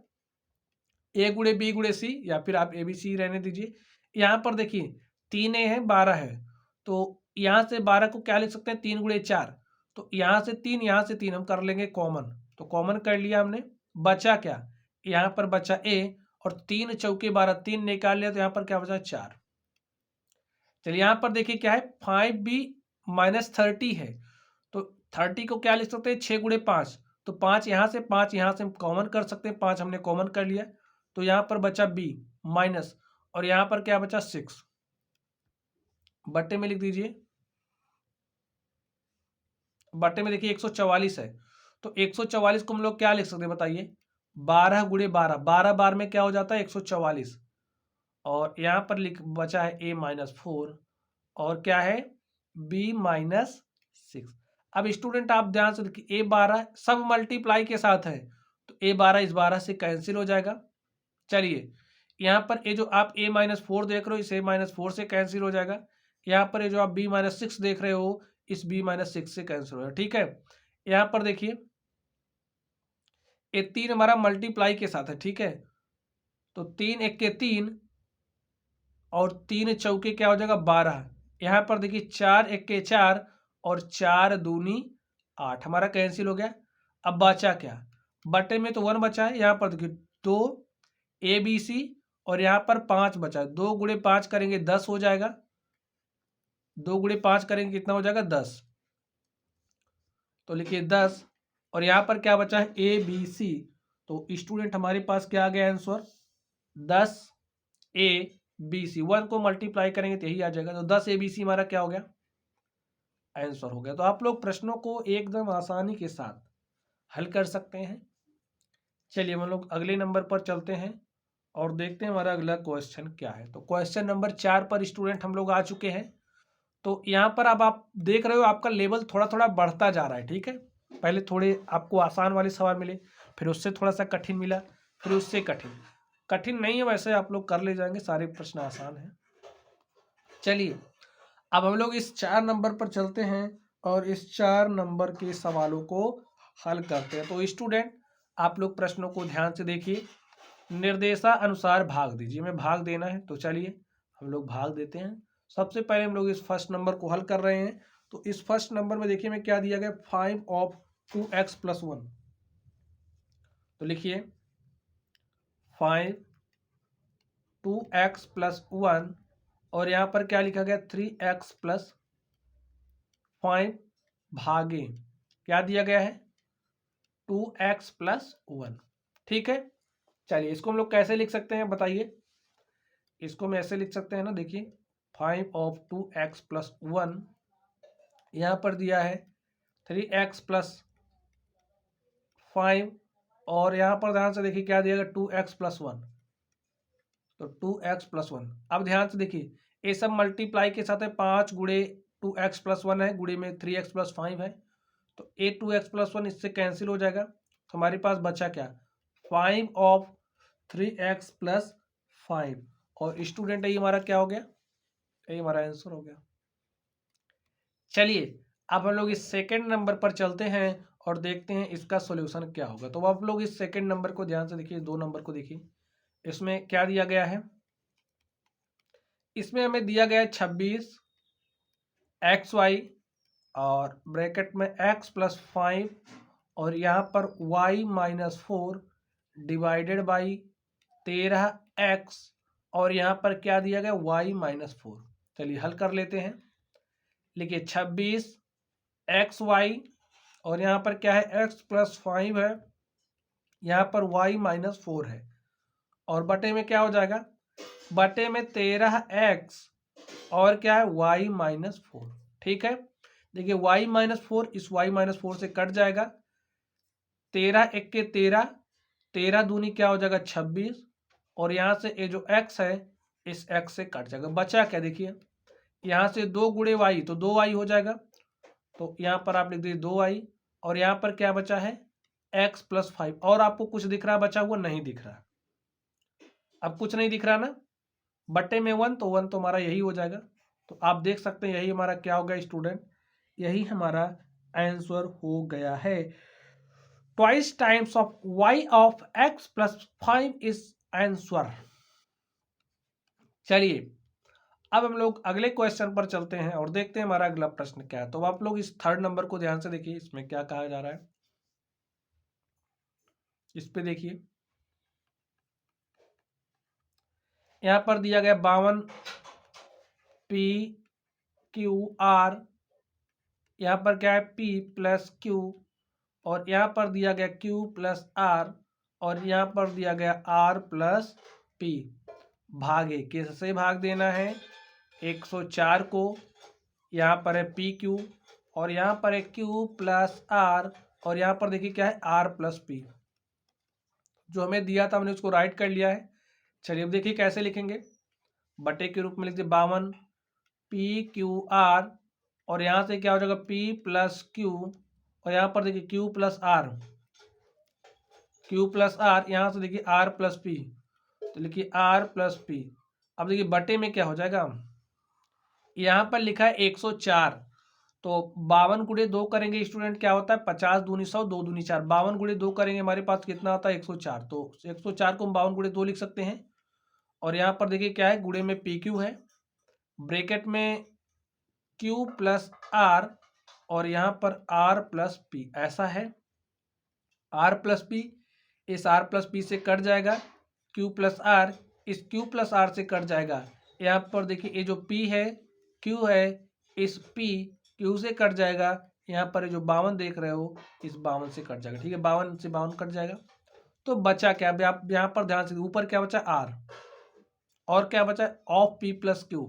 A गुणे B गुणे C, या फिर आप ABC रहने दीजिए। यहाँ पर देखिए 3A है 12 है, तो यहाँ से 12 को क्या लिख सकते हैं 3 गुणे 4, तो यहाँ से 3 यहाँ से 3 हम कर लेंगे कॉमन, तो कॉमन कर लिया हमने। बचा क्या, यहाँ पर बचा A और 3 चौके 12, 3 निकाल लिया तो यहाँ पर क्या बचा 4। चलिए यहाँ पर देखिए क्या है 5B माइनस 30 है, तो 30 को क्या लिख सकते हैं 6 गुणे 5, तो 5 यहाँ से हम कॉमन कर सकते हैं, 5 हमने कॉमन कर लिया, तो यहाँ पर बचा B माइनस और यहाँ पर क्या बचा 6, बट्टे में लिख दीजिए। बट्टे में देखिए 144 है, तो 144 को हम लोग क्या लिख सकते हैं बताइए 12 गुणे 12, 12 बार में क्या हो जाता है 144, और यहाँ पर लिख बचा है A माइनस 4 और क्या है B माइनस 6। अब स्टूडेंट आप ध्यान से देखिए A12 सब मल्टीप्लाई के साथ है, तो A12 इस 12 से कैंसिल हो जाएगा। चलिए यहाँ पर ये जो आप A माइनस 4 देख रहे हो इस A माइनस 4 से कैंसिल हो जाएगा। यहाँ पर ये जो आप B माइनस 6 देख रहे हो इस B माइनस 6 से कैंसिल हो जाएगा। ठीक है, यहाँ पर देखिए ये 3 हमारा मल्टीप्लाई के साथ है। ठीक है, तो 3 एक के 3 और 3 चौके क्या हो जाएगा 12। यहाँ पर देखिए 4 एक के 4 और 4 दूनी 8, हमारा कैंसिल हो गया। अब बचा क्या, बटे में तो 1 बचा है, यहाँ पर देखिए 2 ABC और यहाँ पर 5 बचा है, 2 गुणे 5 करेंगे 10 हो जाएगा, 2 गुणे 5 करेंगे कितना हो जाएगा 10, तो लिखिए 10 और यहाँ पर क्या बचा है ABC, तो स्टूडेंट हमारे पास क्या आ गया आंसर 10ABC। 1 को मल्टीप्लाई करेंगे तो यही आ जाएगा, तो 10ABC हमारा क्या हो गया आंसर हो गया। तो आप लोग प्रश्नों को एकदम आसानी के साथ हल कर सकते हैं। चलिए हम लोग अगले नंबर पर चलते हैं और देखते हैं हमारा अगला क्वेश्चन क्या है। तो क्वेश्चन नंबर 4 पर स्टूडेंट हम लोग आ चुके हैं। तो यहाँ पर अब आप देख रहे हो आपका लेवल थोड़ा थोड़ा बढ़ता जा रहा है। ठीक है, पहले थोड़े आपको आसान वाले सवाल मिले, फिर उससे थोड़ा सा कठिन मिला, फिर उससे कठिन नहीं है, वैसे आप लोग कर ले जाएंगे, सारे प्रश्न आसान हैं। चलिए अब हम लोग इस 4 नंबर पर चलते हैं और इस 4 नंबर के सवालों को हल करते हैं। तो स्टूडेंट आप लोग प्रश्नों को ध्यान से देखिए, निर्देशानुसार भाग दीजिए, हमें भाग देना है, तो चलिए हम लोग भाग देते हैं। सबसे पहले हम लोग इस फर्स्ट नंबर को हल कर रहे हैं। तो इस फर्स्ट नंबर में देखिए हमें क्या दिया गया 5 ऑफ 2x प्लस 1, तो लिखिए 5 2x प्लस 1 और यहाँ पर क्या लिखा गया 3x प्लस 5 भागे क्या दिया गया है 2x प्लस 1। ठीक है, चलिए इसको हम लोग कैसे लिख सकते हैं बताइए। इसको हम ऐसे लिख सकते हैं ना, देखिए 5 ऑफ 2x प्लस 1, यहाँ पर दिया है 3x प्लस 5 और यहाँ पर ध्यान से देखिए क्या दिया गया 2x प्लस 1, तो 2x प्लस 1। अब ध्यान से देखिए ये सब मल्टीप्लाई के साथ है, 5 गुणे 2x प्लस 1 है, गुणे में 3x प्लस 5 है, तो ये 2x प्लस 1 इससे कैंसिल हो जाएगा, तो हमारे पास बचा क्या 5 ऑफ 3x प्लस 5 और स्टूडेंट ये हमारा क्या हो गया, ये हमारा आंसर हो गया। चलिए अब हम लोग इस सेकंड नंबर पर चलते हैं और देखते हैं इसका सॉल्यूशन क्या होगा। तो आप लोग इस सेकंड नंबर को ध्यान से देखिए, 2 नंबर को देखिए, इसमें क्या दिया गया है, इसमें हमें दिया गया है 26xy और ब्रैकेट में x प्लस 5 और यहाँ पर y minus 4 divided by 13x और यहाँ पर क्या दिया गया y माइनस 4। चलिए हल कर लेते हैं, लिखिए 26xy और यहाँ पर क्या है x प्लस 5 है, यहाँ पर y माइनस 4 है और बटे में क्या हो जाएगा बटे में 13x और क्या है y-4। ठीक है, देखिए y-4 इस y-4 से कट जाएगा, 13 एक के 13, 13 दूनी क्या हो जाएगा 26, और यहाँ से ये जो x है इस x से कट जाएगा। बचा क्या, देखिए यहाँ से 2 गुणे y तो 2y हो जाएगा, तो यहाँ पर आप लिख दीजिए 2y, और यहाँ पर क्या बचा है x + 5। और आपको कुछ दिख रहा बचा हुआ, नहीं दिख रहा, अब कुछ नहीं दिख रहा ना, बटे में 1 तो 1 तो हमारा यही हो जाएगा। तो आप देख सकते हैं यही हमारा क्या हो गया स्टूडेंट, यही हमारा आंसर हो गया है। Twice times of y of x + 5 is answer. चलिए अब हम लोग अगले क्वेश्चन पर चलते हैं और देखते हैं हमारा अगला प्रश्न क्या है। तो आप लोग इस थर्ड नंबर को ध्यान से देखिए, इसमें क्या कहा जा रहा है, इस पे देखिए, यहां पर दिया गया 52 PQR, यहाँ पर क्या है P + Q, और यहाँ पर दिया गया Q + R, और यहाँ पर दिया गया R + P। भागे किससे भाग देना है, 104 को, यहाँ पर है PQ और यहाँ पर है Q + R, और यहाँ पर देखिए क्या है R + P। जो हमें दिया था हमने उसको राइट कर लिया है। चलिए अब देखिए कैसे लिखेंगे, बटे के रूप में लिख दिए 52 PQR, और यहाँ से क्या हो जाएगा P + Q, और यहाँ पर देखिए Q + R, यहाँ से देखिए R + P, तो लिखिए R + P। अब देखिए बटे में क्या हो जाएगा, यहाँ पर लिखा है 104, तो 52 गुणे 2 करेंगे स्टूडेंट क्या होता है 50 दूनी 100 2 दूनी 4, 52 गुणे 2 करेंगे हमारे पास कितना आता है 104, तो 104 को हम 52 गुणे 2 लिख सकते हैं। और यहाँ पर देखिए क्या है गुणे में PQ है, ब्रैकेट में Q + R, और यहाँ पर R + P, ऐसा है R + P, इस R + P से कट जाएगा, Q + R इस Q + R से कट जाएगा। यहाँ पर देखिए ये जो P है Q है, इस P Q से कट जाएगा, यहाँ पर जो 52 देख रहे हो इस 52 से कट जाएगा। ठीक है, 52 से 52 कट जाएगा, तो बचा क्या, आप यहाँ पर ध्यान से, ऊपर क्या बचा R, और क्या बचा ऑफ P + Q।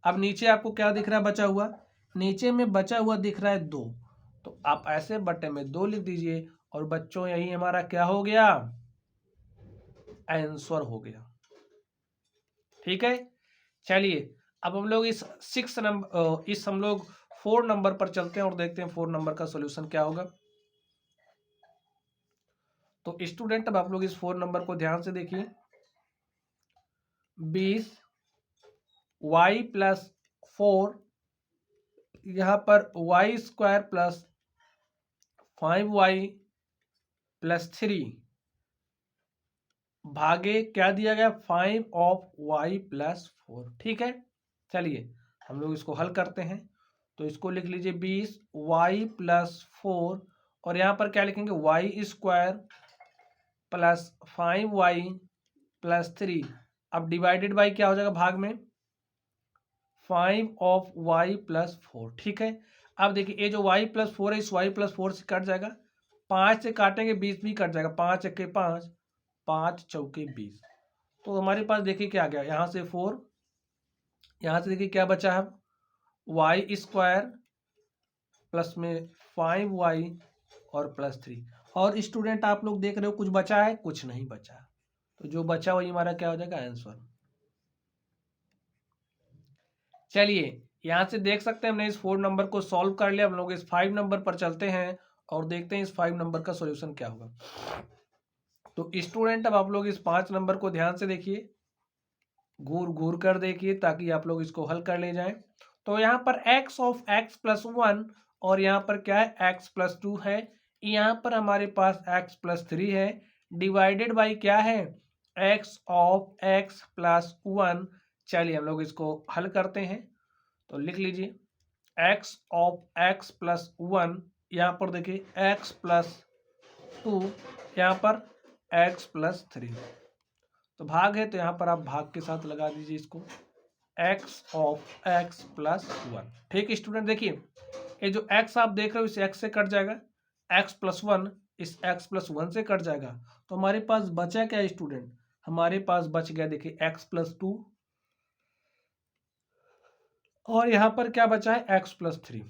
अब नीचे आपको क्या दिख रहा है बचा हुआ, नीचे में बचा हुआ दिख रहा है 2, तो आप ऐसे बटे में 2 लिख दीजिए, और बच्चों यही हमारा क्या हो गया आंसर हो गया। ठीक है, चलिए अब हम लोग इस 6 नंबर इस हम लोग 4 नंबर पर चलते हैं और देखते हैं 4 नंबर का सॉल्यूशन क्या होगा। तो स्टूडेंट अब आप लोग इस 4 नंबर को ध्यान से देखिए, 20 y + 4, यहाँ पर y² + 5y + 3 भागे क्या दिया गया 5 ऑफ y + 4। ठीक है, चलिए हम लोग इसको हल करते हैं। तो इसको लिख लीजिए 20 y + 4, और यहाँ पर क्या लिखेंगे y² + 5y + 3। अब डिवाइडेड बाई क्या हो जाएगा भाग में 5 ऑफ y + 4। ठीक है, अब देखिए ये जो y + 4 है इस y + 4 से कट जाएगा, 5 से काटेंगे 20 भी कट जाएगा, 5 × 5 5 चौके 20। तो हमारे पास देखिए क्या आ गया, यहाँ से 4, यहाँ से देखिए क्या बचा है y² प्लस में 5y और +3। और स्टूडेंट आप लोग देख रहे हो कुछ बचा है, कुछ नहीं बचा, तो जो बचा वही हमारा क्या हो जाएगा आंसर। चलिए यहाँ से देख सकते हैं हमने इस 4 नंबर को सॉल्व कर लिया। हम लोग इस 5 नंबर पर चलते हैं और देखते हैं इस 5 नंबर का सॉल्यूशन क्या होगा। तो स्टूडेंट अब आप लोग इस 5 नंबर को ध्यान से देखिए, घूर घूर कर देखिए ताकि आप लोग इसको हल कर ले जाएं। तो यहाँ पर x ऑफ x + 1, और यहाँ पर क्या है x + 2 है, यहाँ पर हमारे पास x + 3 है, डिवाइडेड बाई क्या है x ऑफ x + 1। चलिए हम लोग इसको हल करते हैं। तो लिख लीजिए x ऑफ x + 1, यहाँ पर देखिए x + 2, यहाँ पर x + 3, तो भाग है तो यहाँ पर आप भाग के साथ लगा दीजिए इसको, x ऑफ x + 1। ठीक स्टूडेंट, देखिए ये जो x आप देख रहे हो इस x से कट जाएगा, x + 1 इस x + 1 से कट जाएगा, तो हमारे पास बचा क्या स्टूडेंट हमारे पास बच गया देखिए x+2 और यहाँ पर क्या बचा है x+3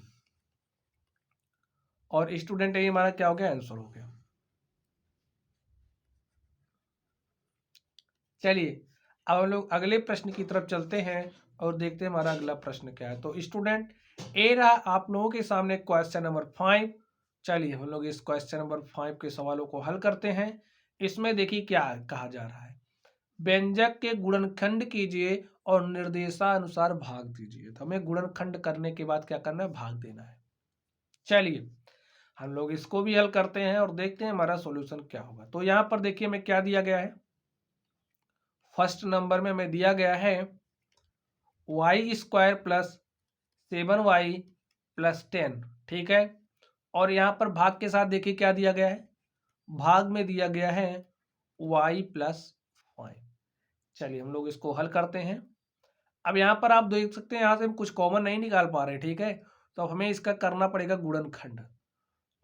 और स्टूडेंट ये हमारा क्या हो गया आंसर हो गया। चलिए अब हम लोग अगले प्रश्न की तरफ चलते हैं और देखते हैं हमारा अगला प्रश्न क्या है। तो स्टूडेंट ए रहा आप लोगों के सामने क्वेश्चन नंबर 5। चलिए हम लोग इस क्वेश्चन नंबर 5 के सवालों को हल करते हैं। इसमें देखिए क्या कहा जा रहा है, व्यंजक के गुणनखंड कीजिए और निर्देशानुसार भाग दीजिए। तो हमें गुणनखंड करने के बाद क्या करना है, भाग देना है। चलिए हम लोग इसको भी हल करते हैं और देखते हैं हमारा सॉल्यूशन क्या होगा। तो यहाँ पर देखिए हमें क्या दिया गया है, फर्स्ट नंबर में हमें दिया गया है y² प्लस 7y प्लस 10, ठीक है। और यहाँ पर भाग के साथ देखिए क्या दिया गया है, भाग में दिया गया है y प्लस 5। चलिए हम लोग इसको हल करते हैं। अब यहाँ पर आप देख सकते हैं यहाँ से हम कुछ कॉमन नहीं निकाल पा रहे, ठीक है। तो हमें इसका करना पड़ेगा गुणनखंड।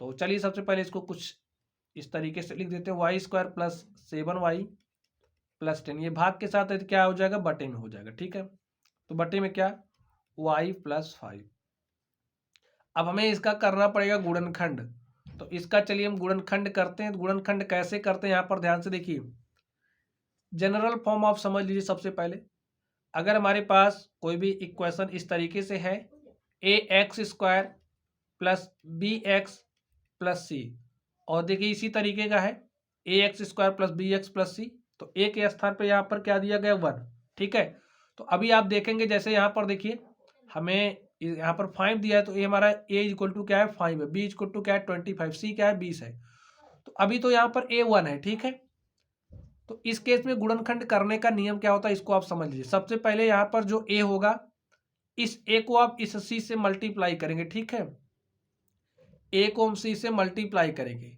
तो चलिए सबसे पहले इसको कुछ इस तरीके से लिख देते हैं, y² प्लस 7y प्लस 10। ये भाग के साथ है तो क्या हो जाएगा, बटे में हो जाएगा, ठीक है। तो बटे में क्या, y प्लस 5। अब हमें इसका करना पड़ेगा गुणनखंड। तो इसका चलिए हम गुणनखंड करते हैं। तो गुणनखंड कैसे करते हैं यहाँ पर ध्यान से देखिए, जनरल फॉर्म आप समझ लीजिए। सबसे पहले अगर हमारे पास कोई भी इक्वेशन इस तरीके से है, ax² plus bx plus c, और देखिए इसी तरीके का है ax² plus bx plus c, तो a के स्थान पर यहाँ पर क्या दिया गया 1, ठीक है। तो अभी आप देखेंगे जैसे यहाँ पर देखिए हमें यहाँ पर 5 दिया है, तो ये हमारा a इक्वल टू क्या है 5 है, b इक्वल टू क्या है 25, c क्या है 20 है। तो अभी तो यहाँ पर a 1 है, ठीक है। तो इस केस में गुणनखंड करने का नियम क्या होता है इसको आप समझ लीजिए। सबसे पहले यहाँ पर जो a होगा, इस a को आप इस c से मल्टीप्लाई करेंगे, ठीक है। a को हम c से मल्टीप्लाई करेंगे।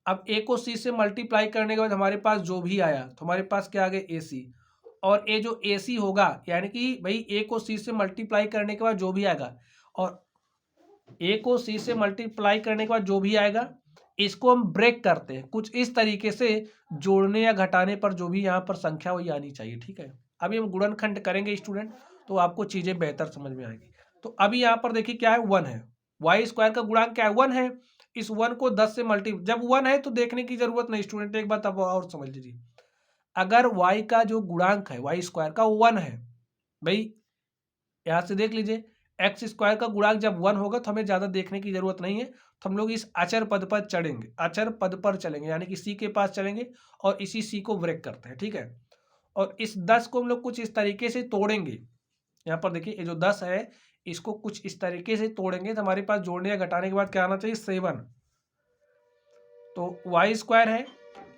अब a को c से मल्टीप्लाई करने के बाद हमारे पास जो भी आया, तो हमारे पास क्या आ गया ac, और ये जो ac होगा यानी कि भाई a को c से मल्टीप्लाई करने के बाद जो भी आएगा, और a को c से मल्टीप्लाई करने के बाद जो भी आएगा इसको हम ब्रेक करते हैं कुछ इस तरीके से, जोड़ने या घटाने पर जो भी यहाँ पर संख्या वही आनी चाहिए, ठीक है। अभी हम गुणनखंड करेंगे स्टूडेंट, तो आपको चीजें बेहतर समझ में आएगी। तो अभी यहाँ पर देखिए क्या है 1 है, y² का गुणांक क्या है 1 है। इस 1 को 10 से जब 1 है तो देखने की जरूरत नहीं स्टूडेंट, एक बात अब और समझ लीजिए, अगर y का जो गुणांक है y² का 1 है, भाई यहाँ से देख लीजिए x² का गुणांक जब 1 होगा तो हमें ज्यादा देखने की जरूरत नहीं है। तो हम लोग इस अचर पद पर चढ़ेंगे, अचर पद पर चलेंगे, यानी कि c के पास चलेंगे और इसी c को ब्रेक करते हैं, ठीक है। और इस 10 को हम लोग कुछ इस तरीके से तोड़ेंगे। यहाँ पर देखिए ये जो 10 है इसको कुछ इस तरीके से तोड़ेंगे, तो हमारे पास जोड़ने या घटाने के बाद क्या आना चाहिए 7। तो y² है,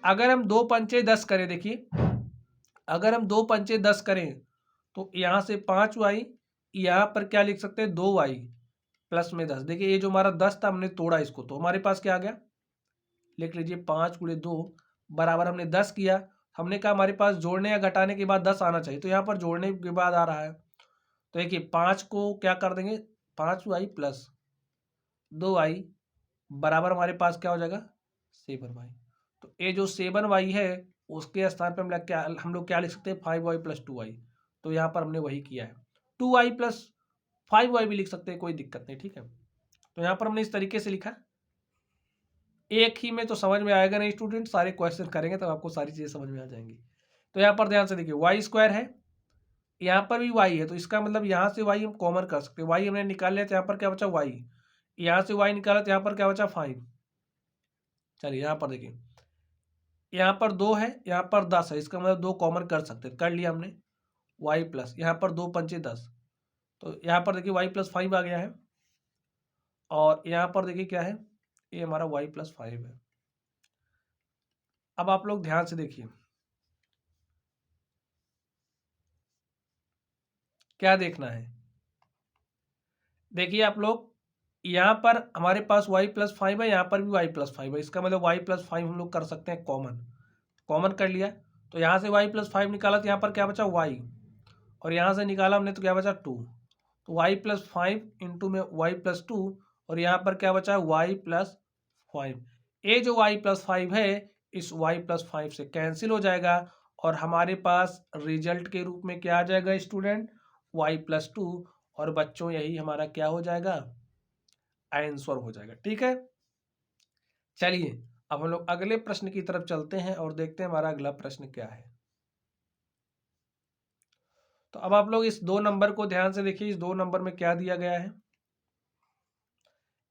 अगर हम 2 पंचे 10 करें, देखिए अगर हम 2 पंचे 10 करें तो यहाँ से 5y, यहाँ पर क्या लिख सकते हैं 2y प्लस में 10। देखिए ये जो हमारा 10 था हमने तोड़ा इसको, तो हमारे पास क्या आ गया, लिख लीजिए 5 × 2 बराबर हमने 10 किया। हमने कहा हमारे पास जोड़ने या घटाने के बाद 10 आना चाहिए, तो यहाँ पर जोड़ने के बाद आ रहा है। तो देखिए 5 को क्या कर देंगे 5y प्लस 2y बराबर हमारे पास क्या हो जाएगा 7y। तो ये जो 7y है उसके स्थान पर हम लोग क्या लिख सकते हैं 5y प्लस 2y। तो यहाँ पर हमने वही किया है, 2y प्लस 5y भी लिख सकते हैं, कोई दिक्कत नहीं, ठीक है। तो यहाँ पर हमने इस तरीके से लिखा। एक ही में तो समझ में आएगा नहीं स्टूडेंट, सारे क्वेश्चन करेंगे तब आपको सारी चीजें समझ में आ जाएंगी। तो यहाँ पर ध्यान से देखिए y² है, यहाँ पर भी y है, तो इसका मतलब यहाँ से y हम कॉमन कर सकते हैं। y हमने निकाल लिया तो यहाँ पर क्या बचा y, यहाँ से y निकाला तो यहाँ पर क्या बचा 5। चलिए यहाँ पर देखिए यहाँ पर 2 है, यहाँ पर 10 है, इसका मतलब 2 कॉमन कर सकते हैं, कर लिया हमने। y प्लस यहाँ पर 2 पंचे 10, तो यहाँ पर देखिए y प्लस 5 आ गया है। और यहाँ पर देखिए क्या है, ये हमारा y प्लस 5 है। अब आप लोग ध्यान से देखिए क्या देखना है, देखिए आप लोग यहाँ पर हमारे पास y प्लस 5 है, यहाँ पर भी y प्लस 5 है, इसका मतलब y प्लस 5 हम लोग कर सकते हैं कॉमन, कॉमन कर लिया। तो यहाँ से y प्लस 5 निकाला तो यहाँ पर क्या बचा y, और यहाँ से निकाला हमने तो क्या बचा 2। तो y प्लस 5 इंटू में y प्लस 2, और यहाँ पर क्या बचा y प्लस 5। ये जो y प्लस 5 है इस y प्लस 5 से कैंसिल हो जाएगा, और हमारे पास रिजल्ट के रूप में क्या आ जाएगा स्टूडेंट, y+2। और बच्चों यही हमारा क्या हो जाएगा, आंसर हो जाएगा। ठीक है, चलिए अब हम लोग अगले प्रश्न की तरफ चलते हैं और देखते हैं हमारा अगला प्रश्न क्या है। तो अब आप लोग इस 2 नंबर को ध्यान से देखिए, इस 2 नंबर में क्या दिया गया है।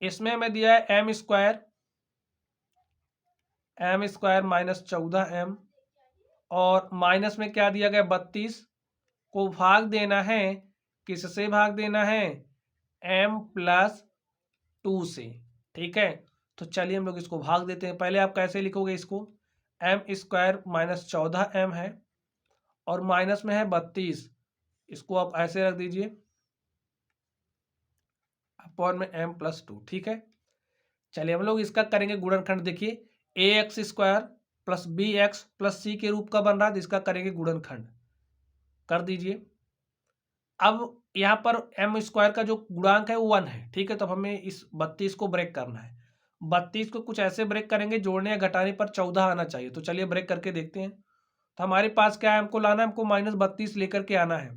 इसमें हमें दिया है m स्क्वायर -14m, और माइनस में क्या दिया गया 32 को भाग देना है, किससे भाग देना है, m+2 से। ठीक है, तो चलिए हम लोग इसको भाग देते हैं। पहले आप कैसे लिखोगे इसको, m² -14m है और माइनस में है 32, इसको आप ऐसे रख दीजिए अपॉन में m+2। ठीक है, चलिए हम लोग इसका करेंगे गुणनखंड। देखिए ax² + bx + c के रूप का बन रहा है, तो इसका करेंगे गुणनखंड, कर दीजिए। अब यहाँ पर m² का जो गुणांक है वो 1 है। ठीक है, तो हमें इस 32 को ब्रेक करना है। 32 को कुछ ऐसे ब्रेक करेंगे, जोड़ने या घटाने पर 14 आना चाहिए। तो चलिए ब्रेक करके देखते हैं। तो हमारे पास क्या है, हमको लाना है, हमको -32 लेकर के आना है।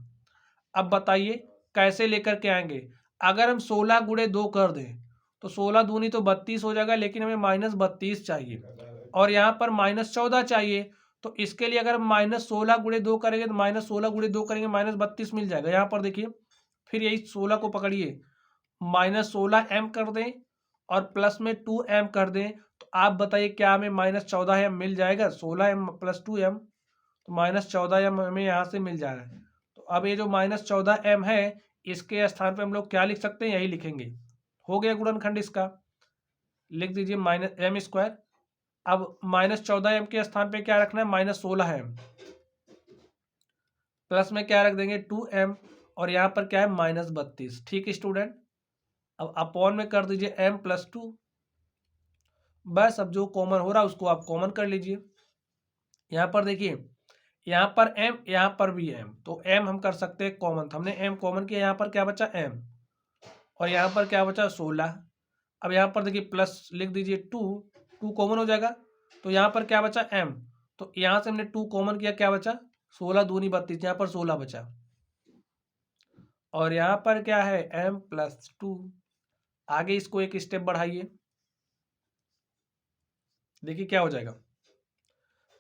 अब बताइए कैसे लेकर के आएंगे। अगर हम 16 × 2 कर दें तो 16 दूनी तो 32 हो जाएगा, लेकिन हमें -32 चाहिए और यहाँ पर -14 चाहिए। तो इसके लिए अगर हम -16 × 2 करेंगे तो -16 × 2 करेंगे, -32 मिल जाएगा। यहाँ पर देखिए, फिर यही 16 को पकड़िए, -16m कर दें और प्लस में 2m कर दें, तो आप बताइए क्या हमें -14m मिल जाएगा। 16m + 2m, तो -14m हमें यहाँ से मिल जाएगा। तो अब ये जो -14m है, इसके स्थान पे हम लोग क्या लिख सकते हैं, यही लिखेंगे। हो गया गुणनखंड इसका, लिख दीजिए -m²। अब -14m के स्थान पे क्या रखना है, -16m, प्लस में क्या रख देंगे 2m, और यहाँ पर क्या है -32। ठीक है स्टूडेंट, अब अपॉन में कर दीजिए m+2। बस अब जो कॉमन हो रहा है उसको आप कॉमन कर लीजिए। यहाँ पर देखिए, यहाँ पर m, यहाँ पर भी m, तो m हम कर सकते हैं कॉमन, तो हमने m कॉमन किया, यहाँ पर क्या बचा m, और यहाँ पर क्या बचा 16। अब यहाँ पर देखिए प्लस लिख दीजिए 2 कॉमन हो जाएगा, तो यहाँ पर क्या बचा m, तो यहाँ से हमने 2 कॉमन किया, क्या बचा 16 दूनी 32, यहाँ पर 16 बचा, और यहाँ पर क्या है m+2। आगे इसको एक स्टेप बढ़ाइए, देखिए क्या हो जाएगा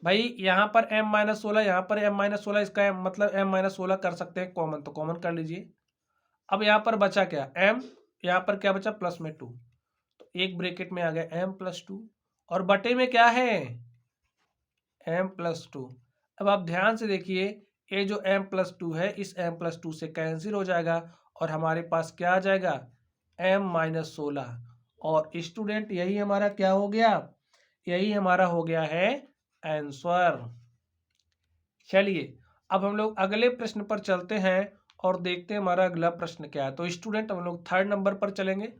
भाई। यहाँ पर m-16, यहाँ पर m-16, इसका मतलब m-16 कर सकते हैं कॉमन, तो कॉमन कर लीजिए। अब यहाँ पर बचा क्या m, यहाँ पर क्या बचा प्लस में 2, तो एक ब्रैकेट में आ गया m+2, और बटे में क्या है m+2। अब आप ध्यान से देखिए, ये जो m+2 है इस m+2 से कैंसिल हो जाएगा और हमारे पास क्या आ जाएगा m-16। और स्टूडेंट यही हमारा क्या हो गया, यही हमारा हो गया है आंसर। चलिए अब हम लोग अगले प्रश्न पर चलते हैं और देखते हैं हमारा अगला प्रश्न क्या है। तो स्टूडेंट हम लोग 3rd नंबर पर चलेंगे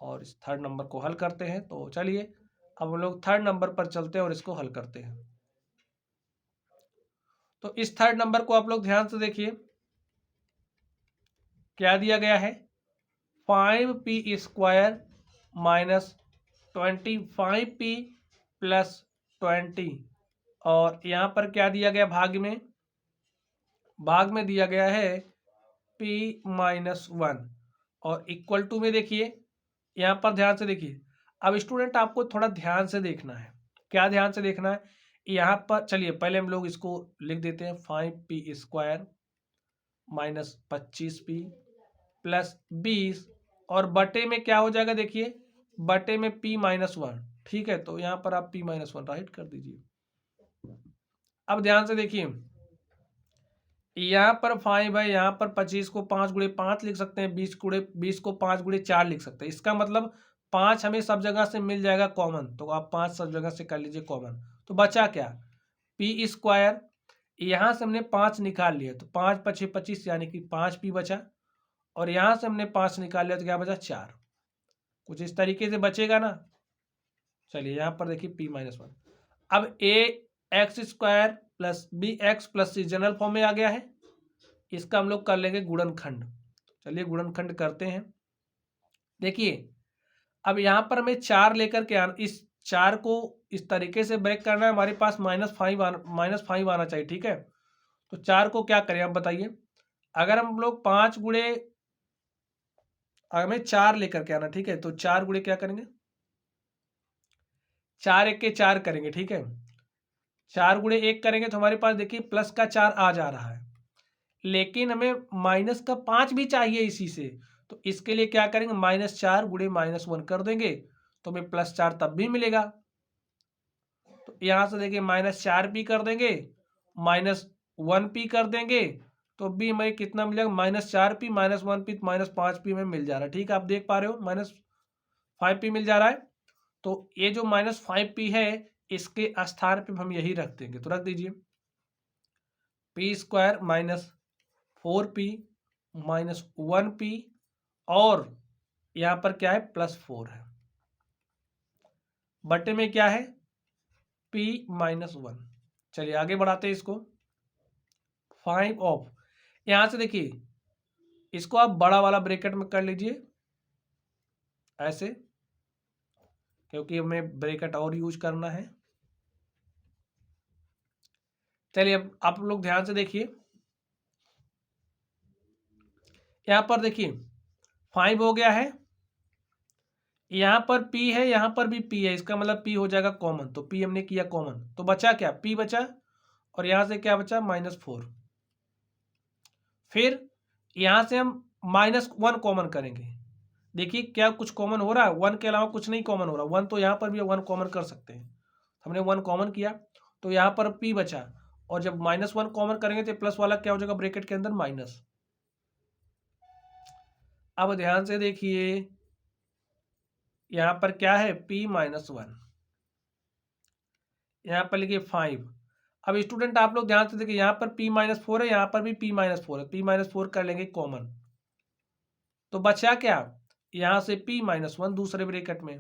और इस 3rd नंबर को हल करते हैं। तो चलिए अब हम लोग 3rd नंबर पर चलते हैं और इसको हल करते हैं। तो इस 3rd नंबर को आप लोग ध्यान से देखिए, क्या दिया गया है 5p² -25p + 20, और यहाँ पर क्या दिया गया भाग में दिया गया है p-1, और इक्वल टू में देखिए, यहाँ पर ध्यान से देखिए। अब स्टूडेंट आपको थोड़ा ध्यान से देखना है। क्या ध्यान से देखना है, यहाँ पर चलिए पहले हम लोग इसको लिख देते हैं 5p² -25p + 20, और बटे में क्या हो जाएगा, देखिए बटे में p-1। ठीक है, तो यहाँ पर आप p-1 राइट कर दीजिए। अब ध्यान से देखिए, यहाँ पर 5 है, यहाँ पर 25 को 5 × 5 लिख सकते हैं, 20 को 5 × 4 लिख सकते हैं। इसका मतलब 5 हमें सब जगह से मिल जाएगा कॉमन, तो आप 5 सब जगह से कर लीजिए कॉमन। तो बचा क्या p², यहाँ से हमने 5 निकाल लिया, तो 5 × 5 = 25, यानी कि 5p बचा, और यहाँ से हमने 5 निकाल लिया तो क्या बचा 4। कुछ इस तरीके से बचेगा ना। चलिए यहाँ पर देखिए p-1। अब ax² + bx + c general form में आ गया है, इसका हम लोग कर लेंगे गुणनखंड। चलिए गुणनखंड करते हैं। देखिए अब यहाँ पर हमें 4 लेकर के आना, इस 4 को इस तरीके से ब्रेक करना है, हमारे पास -5 आना चाहिए, ठीक है। तो 4 को क्या करें आप बताइए। अगर हम लोग 5 गुणे, हमें 4 लेकर के आना, ठीक है। तो 4 गुणे क्या करेंगे, 4 एक के 4 करेंगे, ठीक है। 4 गुणे 1 करेंगे तो हमारे पास देखिए प्लस का 4 आ जा रहा है, लेकिन हमें माइनस का 5 भी चाहिए इसी से। तो इसके लिए क्या करेंगे, -4 गुणे -1 कर देंगे तो हमें +4 तब भी मिलेगा। तो यहां से देखिए -4p कर देंगे, -1p कर देंगे तो भी हमें कितना मिलेगा, -4p -1p -5p में मिल जा रहा है, ठीक है। आप देख पा रहे हो -5p मिल जा रहा है। तो ये जो -5p है इसके स्थान पे हम यही रख देंगे, तो रख दीजिए p² -4p -1p, और यहां पर क्या है, +4 है, बटे में क्या है, p -1। चलिए आगे बढ़ाते हैं इसको। 5 ऑफ, यहां से देखिए इसको आप बड़ा वाला ब्रैकेट में कर लीजिए ऐसे, क्योंकि हमें ब्रैकेट और यूज करना है। चलिए अब आप लोग ध्यान से देखिए, यहां पर देखिए 5 हो गया है, यहां पर p है, यहां पर भी p है, इसका मतलब p हो जाएगा कॉमन, तो p हमने किया कॉमन, तो बचा क्या, p बचा, और यहां से क्या बचा, -4। फिर यहां से हम -1 कॉमन करेंगे, देखिए क्या कुछ कॉमन हो रहा है, 1 के अलावा कुछ नहीं कॉमन हो रहा, 1 तो यहां पर भी 1 कॉमन कर सकते हैं, हमने 1 कॉमन किया तो यहां पर p बचा, और जब -1 कॉमन करेंगे तो प्लस वाला क्या हो जाएगा ब्रैकेट के अंदर माइनस। अब ध्यान से देखिए यहां पर क्या है, p -1, यहाँ पर लिखिए 5। अब स्टूडेंट आप लोग ध्यान से देखिए, यहाँ पर p-4 है, यहाँ पर भी p-4 है, p-4 कर लेंगे कॉमन, तो बचा क्या, यहाँ से p-1 दूसरे ब्रैकेट में।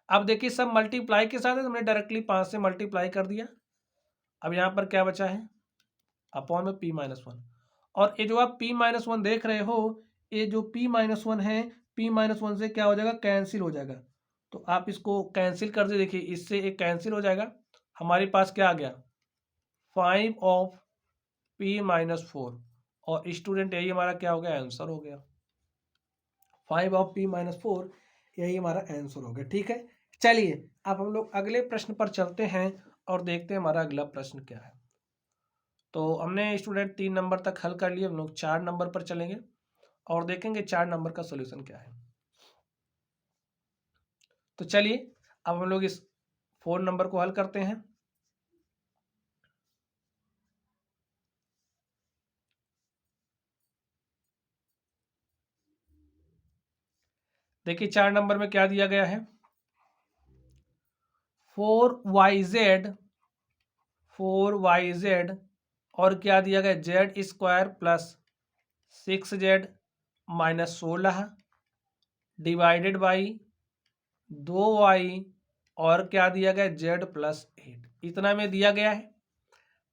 अब देखिए सब मल्टीप्लाई के साथ है, हमने डायरेक्टली 5 से मल्टीप्लाई कर दिया। अब यहाँ पर क्या बचा है, अपॉन में p-1, और ये जो आप p-1 देख रहे हो, ये जो p-1 है, p-1 से क्या हो जाएगा, कैंसिल हो जाएगा। तो आप इसको कैंसिल कर दे, देखिए इससे एक कैंसिल हो जाएगा, हमारे पास क्या आ गया, 5 ऑफ p-4, और स्टूडेंट यही हमारा क्या हो गया, आंसर हो गया, 5 ऑफ p-4, यही हमारा आंसर हो गया, ठीक है। चलिए अब हम लोग अगले प्रश्न पर चलते हैं और देखते हैं हमारा अगला प्रश्न क्या है। तो हमने स्टूडेंट 3 नंबर तक हल कर लिए, हम लोग 4 नंबर पर चलेंगे और देखेंगे 4 नंबर का सोल्यूशन क्या है। तो चलिए अब हम लोग इस 4 नंबर को हल करते हैं। देखिए 4 नंबर में क्या दिया गया है, 4yz और क्या दिया गया, z² plus 6z -16 divided by 2y, और क्या दिया गया, z+8, इतना में दिया गया है।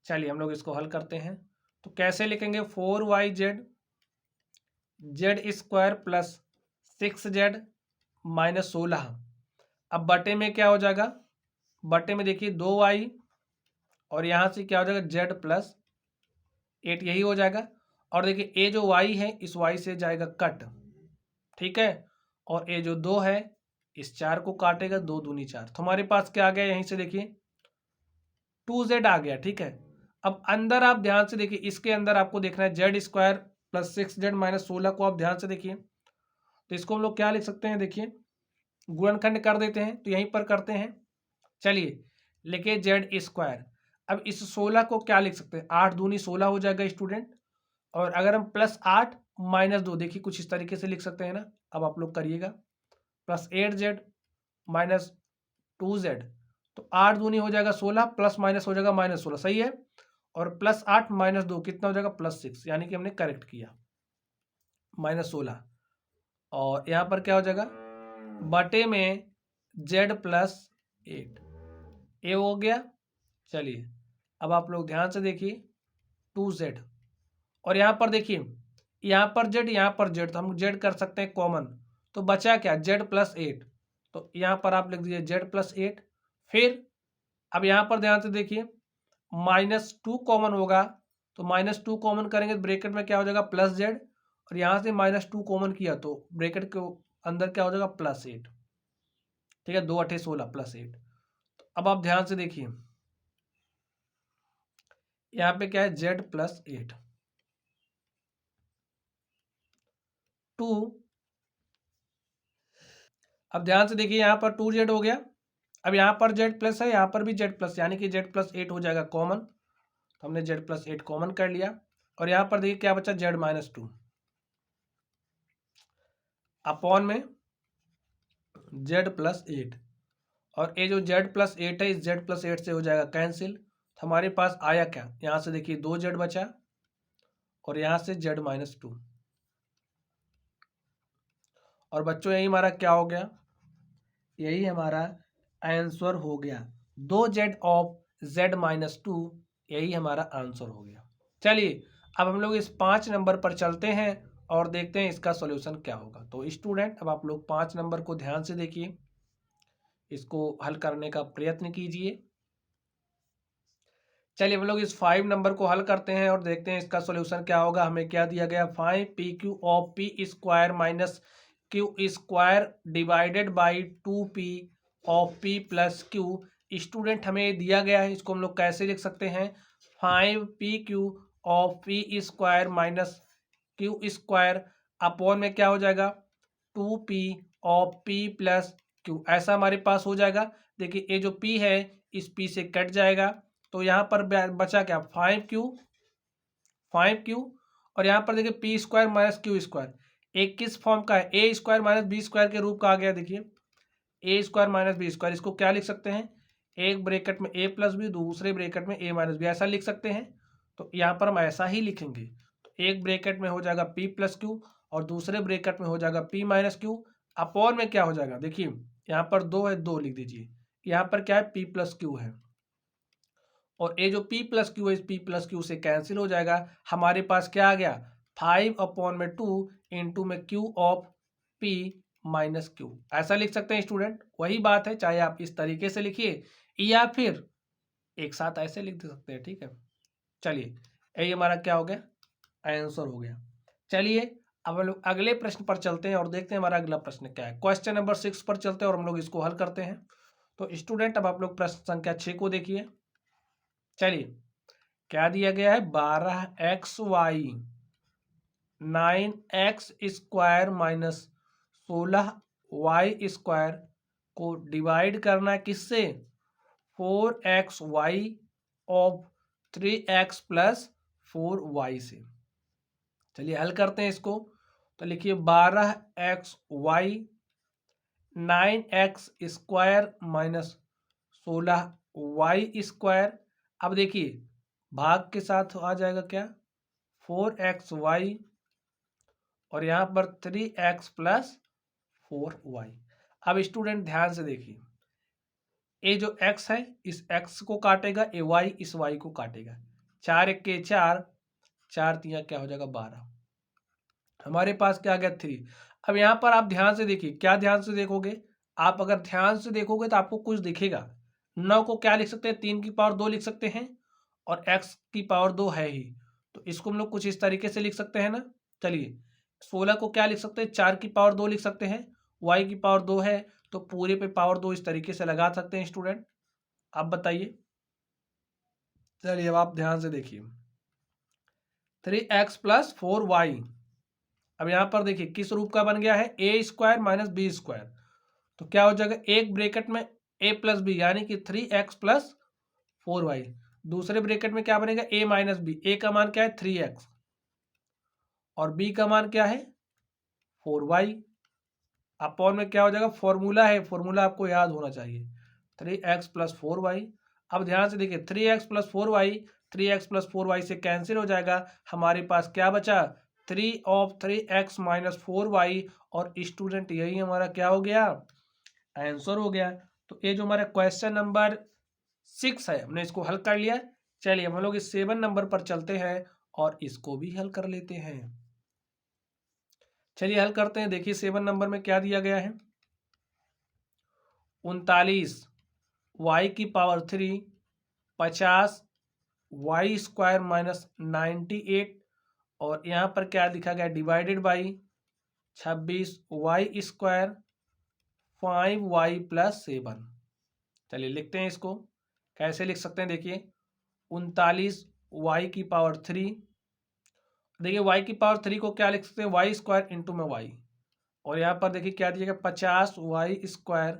चलिए हम लोग इसको हल करते हैं। तो कैसे लिखेंगे, 4yz z² प्लस 6z -16, अब बटे में क्या हो जाएगा, बटे में देखिए 2y, और यहाँ से क्या हो जाएगा, z+8, यही हो जाएगा। और देखिए ये जो y है इस y से जाएगा कट, ठीक है, और ये जो 2 है इस 4 को काटेगा, 2 दूनी 4, तो हमारे पास क्या आ गया, यहीं से देखिए 2z आ गया, ठीक है। अब अंदर आप ध्यान से देखिए, इसके अंदर आपको देखना है z² प्लस 6z -16 को, आप ध्यान से देखिए, तो इसको हम लोग क्या लिख सकते हैं, देखिए गुणनखंड कर देते हैं, तो यहीं पर करते हैं। चलिए लिखिए z², अब इस 16 को क्या लिख सकते हैं, 8 दूनी 16 हो जाएगा स्टूडेंट, और अगर हम +8 -2, देखिए कुछ इस तरीके से लिख सकते हैं ना, अब आप लोग करिएगा, +8z -2z, तो 8 दूनी हो जाएगा 16, प्लस माइनस हो जाएगा -16, सही है, और +8 -2 कितना हो जाएगा, +6, यानी कि हमने करेक्ट किया, -16, और यहाँ पर क्या हो जाएगा, बटे में z+8, ये हो गया। चलिए अब आप लोग ध्यान से देखिए 2z, और यहाँ पर देखिए यहाँ पर z, यहाँ पर z, तो हम z कर सकते हैं कॉमन, तो बचा क्या, z+8, तो यहाँ पर आप लिख दीजिए z+8। फिर अब यहाँ पर ध्यान से देखिए -2 कॉमन होगा, तो -2 कॉमन करेंगे तो ब्रैकेट में क्या हो जाएगा +z, और यहाँ से -2 कॉमन किया तो ब्रैकेट के अंदर क्या हो जाएगा +8। ठीक है, 2 8 16 +8। अब आप ध्यान से देखिए यहाँ पे क्या है z+8 2। अब ध्यान से देखिए यहाँ पर 2z हो गया। अब यहाँ पर z+ है, यहाँ पर भी z+, यानी कि z+8 हो जाएगा कॉमन, तो हमने z+8 कॉमन कर लिया। और यहाँ पर देखिए क्या बचा z-2 अपॉन में z+8, और ये जो z+8 है इस z+8 से हो जाएगा कैंसिल। तो हमारे पास आया क्या, यहाँ से देखिए 2z बचा और यहाँ से z-2, और बच्चों यही हमारा क्या हो गया, यही हमारा आंसर हो गया 2z ऑफ z-2, यही हमारा आंसर हो गया। चलिए अब हम लोग इस 5 नंबर पर चलते हैं और देखते हैं इसका सॉल्यूशन क्या होगा। तो स्टूडेंट अब आप लोग 5 नंबर को ध्यान से देखिए, इसको हल करने का प्रयत्न कीजिए। चलिए हम लोग इस 5 नंबर को हल करते हैं और देखते हैं इसका सॉल्यूशन क्या होगा। हमें क्या दिया गया 5pq of p square minus Q square divided by 2p of p plus Q. Student हमें दिया गया है, इसको हम लोग कैसे लिख सकते हैं 5pq of p square minus Q square upon में क्या हो जाएगा 2p of p plus Q, ऐसा हमारे पास हो जाएगा। देखिए ये जो p है इस p से कट जाएगा, तो यहाँ पर बचा क्या 5q, और यहाँ पर देखिए P square minus Q square, एक किस फॉर्म का है ए स्क्वायर माइनस बी स्क्वायर के रूप का आ गया। देखिए ए स्क्वायर माइनस बी स्क्वायर, इसको क्या लिख सकते हैं, एक ब्रैकेट में ए प्लस बी, दूसरे ब्रैकेट में ए माइनस बी, ऐसा लिख सकते हैं। तो यहाँ पर हम ऐसा ही लिखेंगे, तो एक ब्रैकेट में हो जाएगा पी प्लस क्यू और दूसरे ब्रैकेट में हो जाएगा पी माइनस क्यू, अपॉन में क्या हो जाएगा, देखिए यहाँ पर 2 है 2 लिख दीजिए, यहाँ पर क्या है पी प्लस क्यू है, और ये जो p प्लस क्यू है इस p प्लस क्यू से कैंसिल हो जाएगा। हमारे पास क्या आ गया 5/2 इंटू में q of p minus Q, ऐसा लिख सकते हैं स्टूडेंट। वही बात है, चाहे आप इस तरीके से लिखिए या फिर एक साथ ऐसे लिख सकते हैं। ठीक है, चलिए यही हमारा क्या हो गया आंसर हो गया। चलिए अब हम लोग अगले प्रश्न पर चलते हैं और देखते हैं हमारा अगला प्रश्न क्या है। क्वेश्चन नंबर 6 पर चलते हैं और हम लोग इसको हल करते हैं। तो स्टूडेंट अब आप लोग प्रश्न संख्या 6 को देखिए। चलिए क्या दिया गया है 12xy 9x square minus 16y square को डिवाइड करना है किससे 4xy of 3x plus 4y से। चलिए हल करते हैं इसको। तो लिखिए 12xy 9x square minus 16y square. अब देखिए भाग के साथ आ जाएगा क्या 4xy और यहाँ पर 3x प्लस 4y। अब स्टूडेंट ध्यान से देखिए, ये जो x है इस x को काटेगा, ये y इस y को काटेगा, 4 1 4, 4 3 क्या हो जाएगा 12, हमारे पास क्या आ गया 3। अब यहाँ पर आप ध्यान से देखिए, क्या ध्यान से देखोगे, आप अगर ध्यान से देखोगे तो आपको कुछ दिखेगा। 9 को क्या लिख सकते हैं 3 की पावर 2 लिख सकते हैं, और x की पावर 2 है ही, तो इसको हम लोग कुछ इस तरीके से लिख सकते हैं ना। चलिए 16 को क्या लिख सकते हैं 4 की पावर 2 लिख सकते हैं, y की पावर 2 है तो पूरे पे पावर 2 इस तरीके से लगा सकते हैं। स्टूडेंट आप बताइए। चलिए अब आप ध्यान से देखिए 3x प्लस 4y, अब यहाँ पर देखिए किस रूप का बन गया है ए स्क्वायर माइनस बी स्क्वायर, तो क्या हो जाएगा एक ब्रैकेट में a प्लस बी यानी कि 3x प्लस 4y, दूसरे ब्रैकेट में क्या बनेगा a माइनस बी, a का मान क्या है 3x और b का मान क्या है 4y, अपॉन में क्या हो जाएगा फॉर्मूला है, फॉर्मूला आपको याद होना चाहिए 3x प्लस 4y। अब ध्यान से देखिए 3x plus 4y 3x plus 4y से कैंसिल हो जाएगा, हमारे पास क्या बचा 3 ऑफ 3x माइनस 4y, और स्टूडेंट यही हमारा क्या हो गया आंसर हो गया। तो ये जो हमारा क्वेश्चन नंबर 6 है हमने इसको हल कर लिया। चलिए हम लोग इस 7 नंबर पर चलते हैं और इसको भी हल कर लेते हैं। चलिए हल करते हैं। देखिए 7 नंबर में क्या दिया गया है 39 वाई की पावर 3, 50 वाई स्क्वायर माइनस 98, और यहाँ पर क्या लिखा गया, divided by 26 Y square 5 Y plus 7। चलिए लिखते हैं इसको, कैसे लिख सकते हैं देखिए, 39 वाई की पावर 3, देखिए वाई की पावर 3 को क्या लिख सकते हैं, वाई स्क्वायर इंटू में वाई, और यहाँ पर देखिए क्या दिएगा 50 वाई स्क्वायर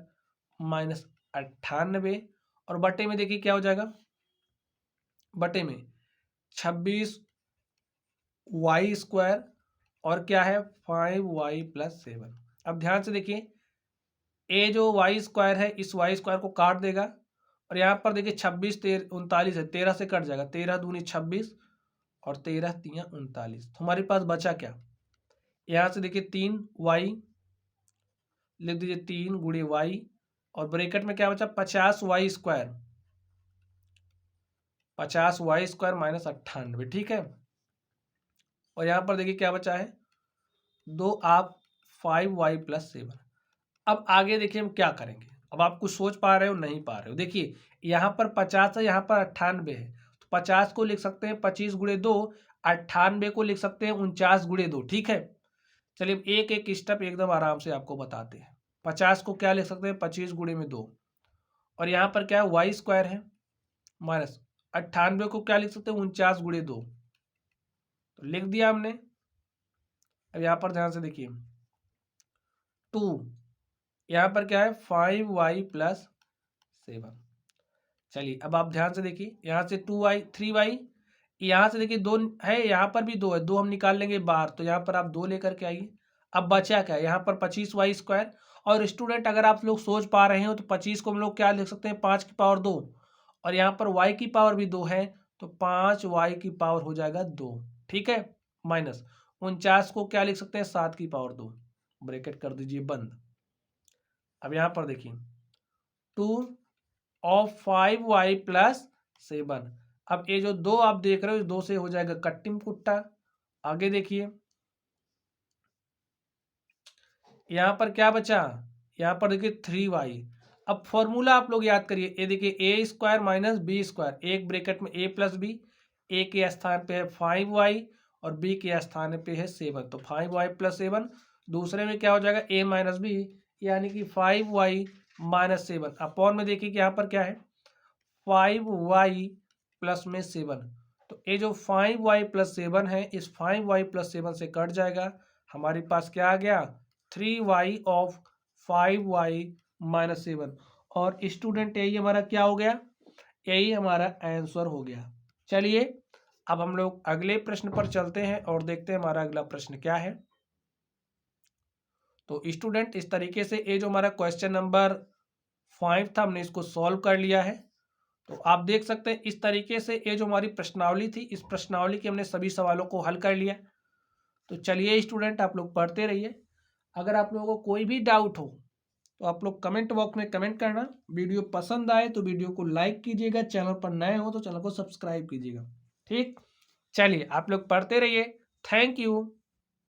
माइनस 98, और बटे में देखिए क्या हो जाएगा, बटे में 26 वाई स्क्वायर और क्या है 5 वाई प्लस 7। अब ध्यान से देखिए, ए जो वाई स्क्वायर है इस वाई स्क्वायर को काट देगा, और यहाँ पर देखिए 26 39 है, 13 से कट जाएगा, 13 दूनी 26 और 13 तिया 39। तो हमारे पास बचा क्या, यहाँ से देखिए 3 वाई लिख दीजिए, 3 गुणे वाई, और ब्रैकेट में क्या बचा 50 Y square, 50 Y square minus 98, ठीक है। और यहाँ पर देखिए क्या बचा है, 2 आप 5 वाई प्लस 7। अब आगे देखिए हम क्या करेंगे, अब आप कुछ सोच पा रहे हो नहीं पा रहे हो, देखिए यहाँ पर 50 है, यहाँ पर 98 है, तो 50 को लिख सकते हैं 25 गुणे 2, 98 को लिख सकते हैं 49 गुणे 2, ठीक है। चलिए एक एक स्टेप एकदम आराम से आपको बताते हैं। 50 को क्या लिख सकते हैं 25 गुणे में 2, और यहाँ पर क्या है वाई स्क्वायर है, माइनस 98 को क्या लिख सकते हैं 49 गुणे 2, तो लिख दिया हमने। अब यहाँ पर ध्यान से देखिए 2, यहाँ पर क्या है 5 वाई प्लस 7। चलिए अब आप ध्यान से देखिए, यहाँ से 2 वाई 3 वाई, यहाँ से देखिए 2 है, यहाँ पर भी 2 है, 2 हम निकाल लेंगे बाहर, तो यहाँ पर आप 2 लेकर के आइए। अब बचा क्या है, यहाँ पर 25 वाई स्क्वायर, और स्टूडेंट अगर आप लोग सोच पा रहे हो तो 25 को हम लोग क्या लिख सकते हैं 5 की पावर 2, और यहाँ पर वाई की पावर भी 2 है, तो 5 वाई की पावर हो जाएगा 2, ठीक है, माइनस 49 को क्या लिख सकते हैं 7 की पावर 2, ब्रैकेट कर दीजिए बंद। अब यहाँ पर देखिए 2 ऑफ 5 वाई प्लस 7। अब ये जो 2 आप देख रहे हो, 2 से हो जाएगा कट्टिम कुट्टा। आगे देखिए यहाँ पर क्या बचा, यहाँ पर देखिए 3 वाई। अब फॉर्मूला आप लोग याद करिए, ये देखिए ए स्क्वायर माइनस बी स्क्वायर, एक ब्रैकेट में ए प्लस बी, ए के स्थान पे है 5 वाई और बी के स्थान पे है 7, तो 5 वाई प्लस 7, दूसरे में क्या हो जाएगा ए माइनस बी, यानी कि 5 वाई माइनस 7, अपॉन में देखिए कि यहाँ पर क्या है 5 वाई प्लस में 7, तो ये जो 5 वाई प्लस 7 है इस 5 वाई प्लस 7 से कट जाएगा, हमारे पास क्या आ गया 3 वाई ऑफ 5 वाई माइनस 7, और स्टूडेंट यही हमारा क्या हो गया, यही हमारा आंसर हो गया। चलिए अब हम लोग अगले प्रश्न पर चलते हैं और देखते हैं हमारा अगला प्रश्न क्या है। तो स्टूडेंट इस तरीके से ये जो हमारा क्वेश्चन नंबर 5 था हमने इसको सॉल्व कर लिया है। तो आप देख सकते हैं इस तरीके से ये जो हमारी प्रश्नावली थी, इस प्रश्नावली के हमने सभी सवालों को हल कर लिया। तो चलिए स्टूडेंट आप लोग पढ़ते रहिए, अगर आप लोगों को कोई भी डाउट हो तो आप लोग कमेंट बॉक्स में कमेंट करना। वीडियो पसंद आए तो वीडियो को लाइक कीजिएगा, चैनल पर नए हो तो चैनल को सब्सक्राइब कीजिएगा, ठीक। चलिए आप लोग पढ़ते रहिए, थैंक यू।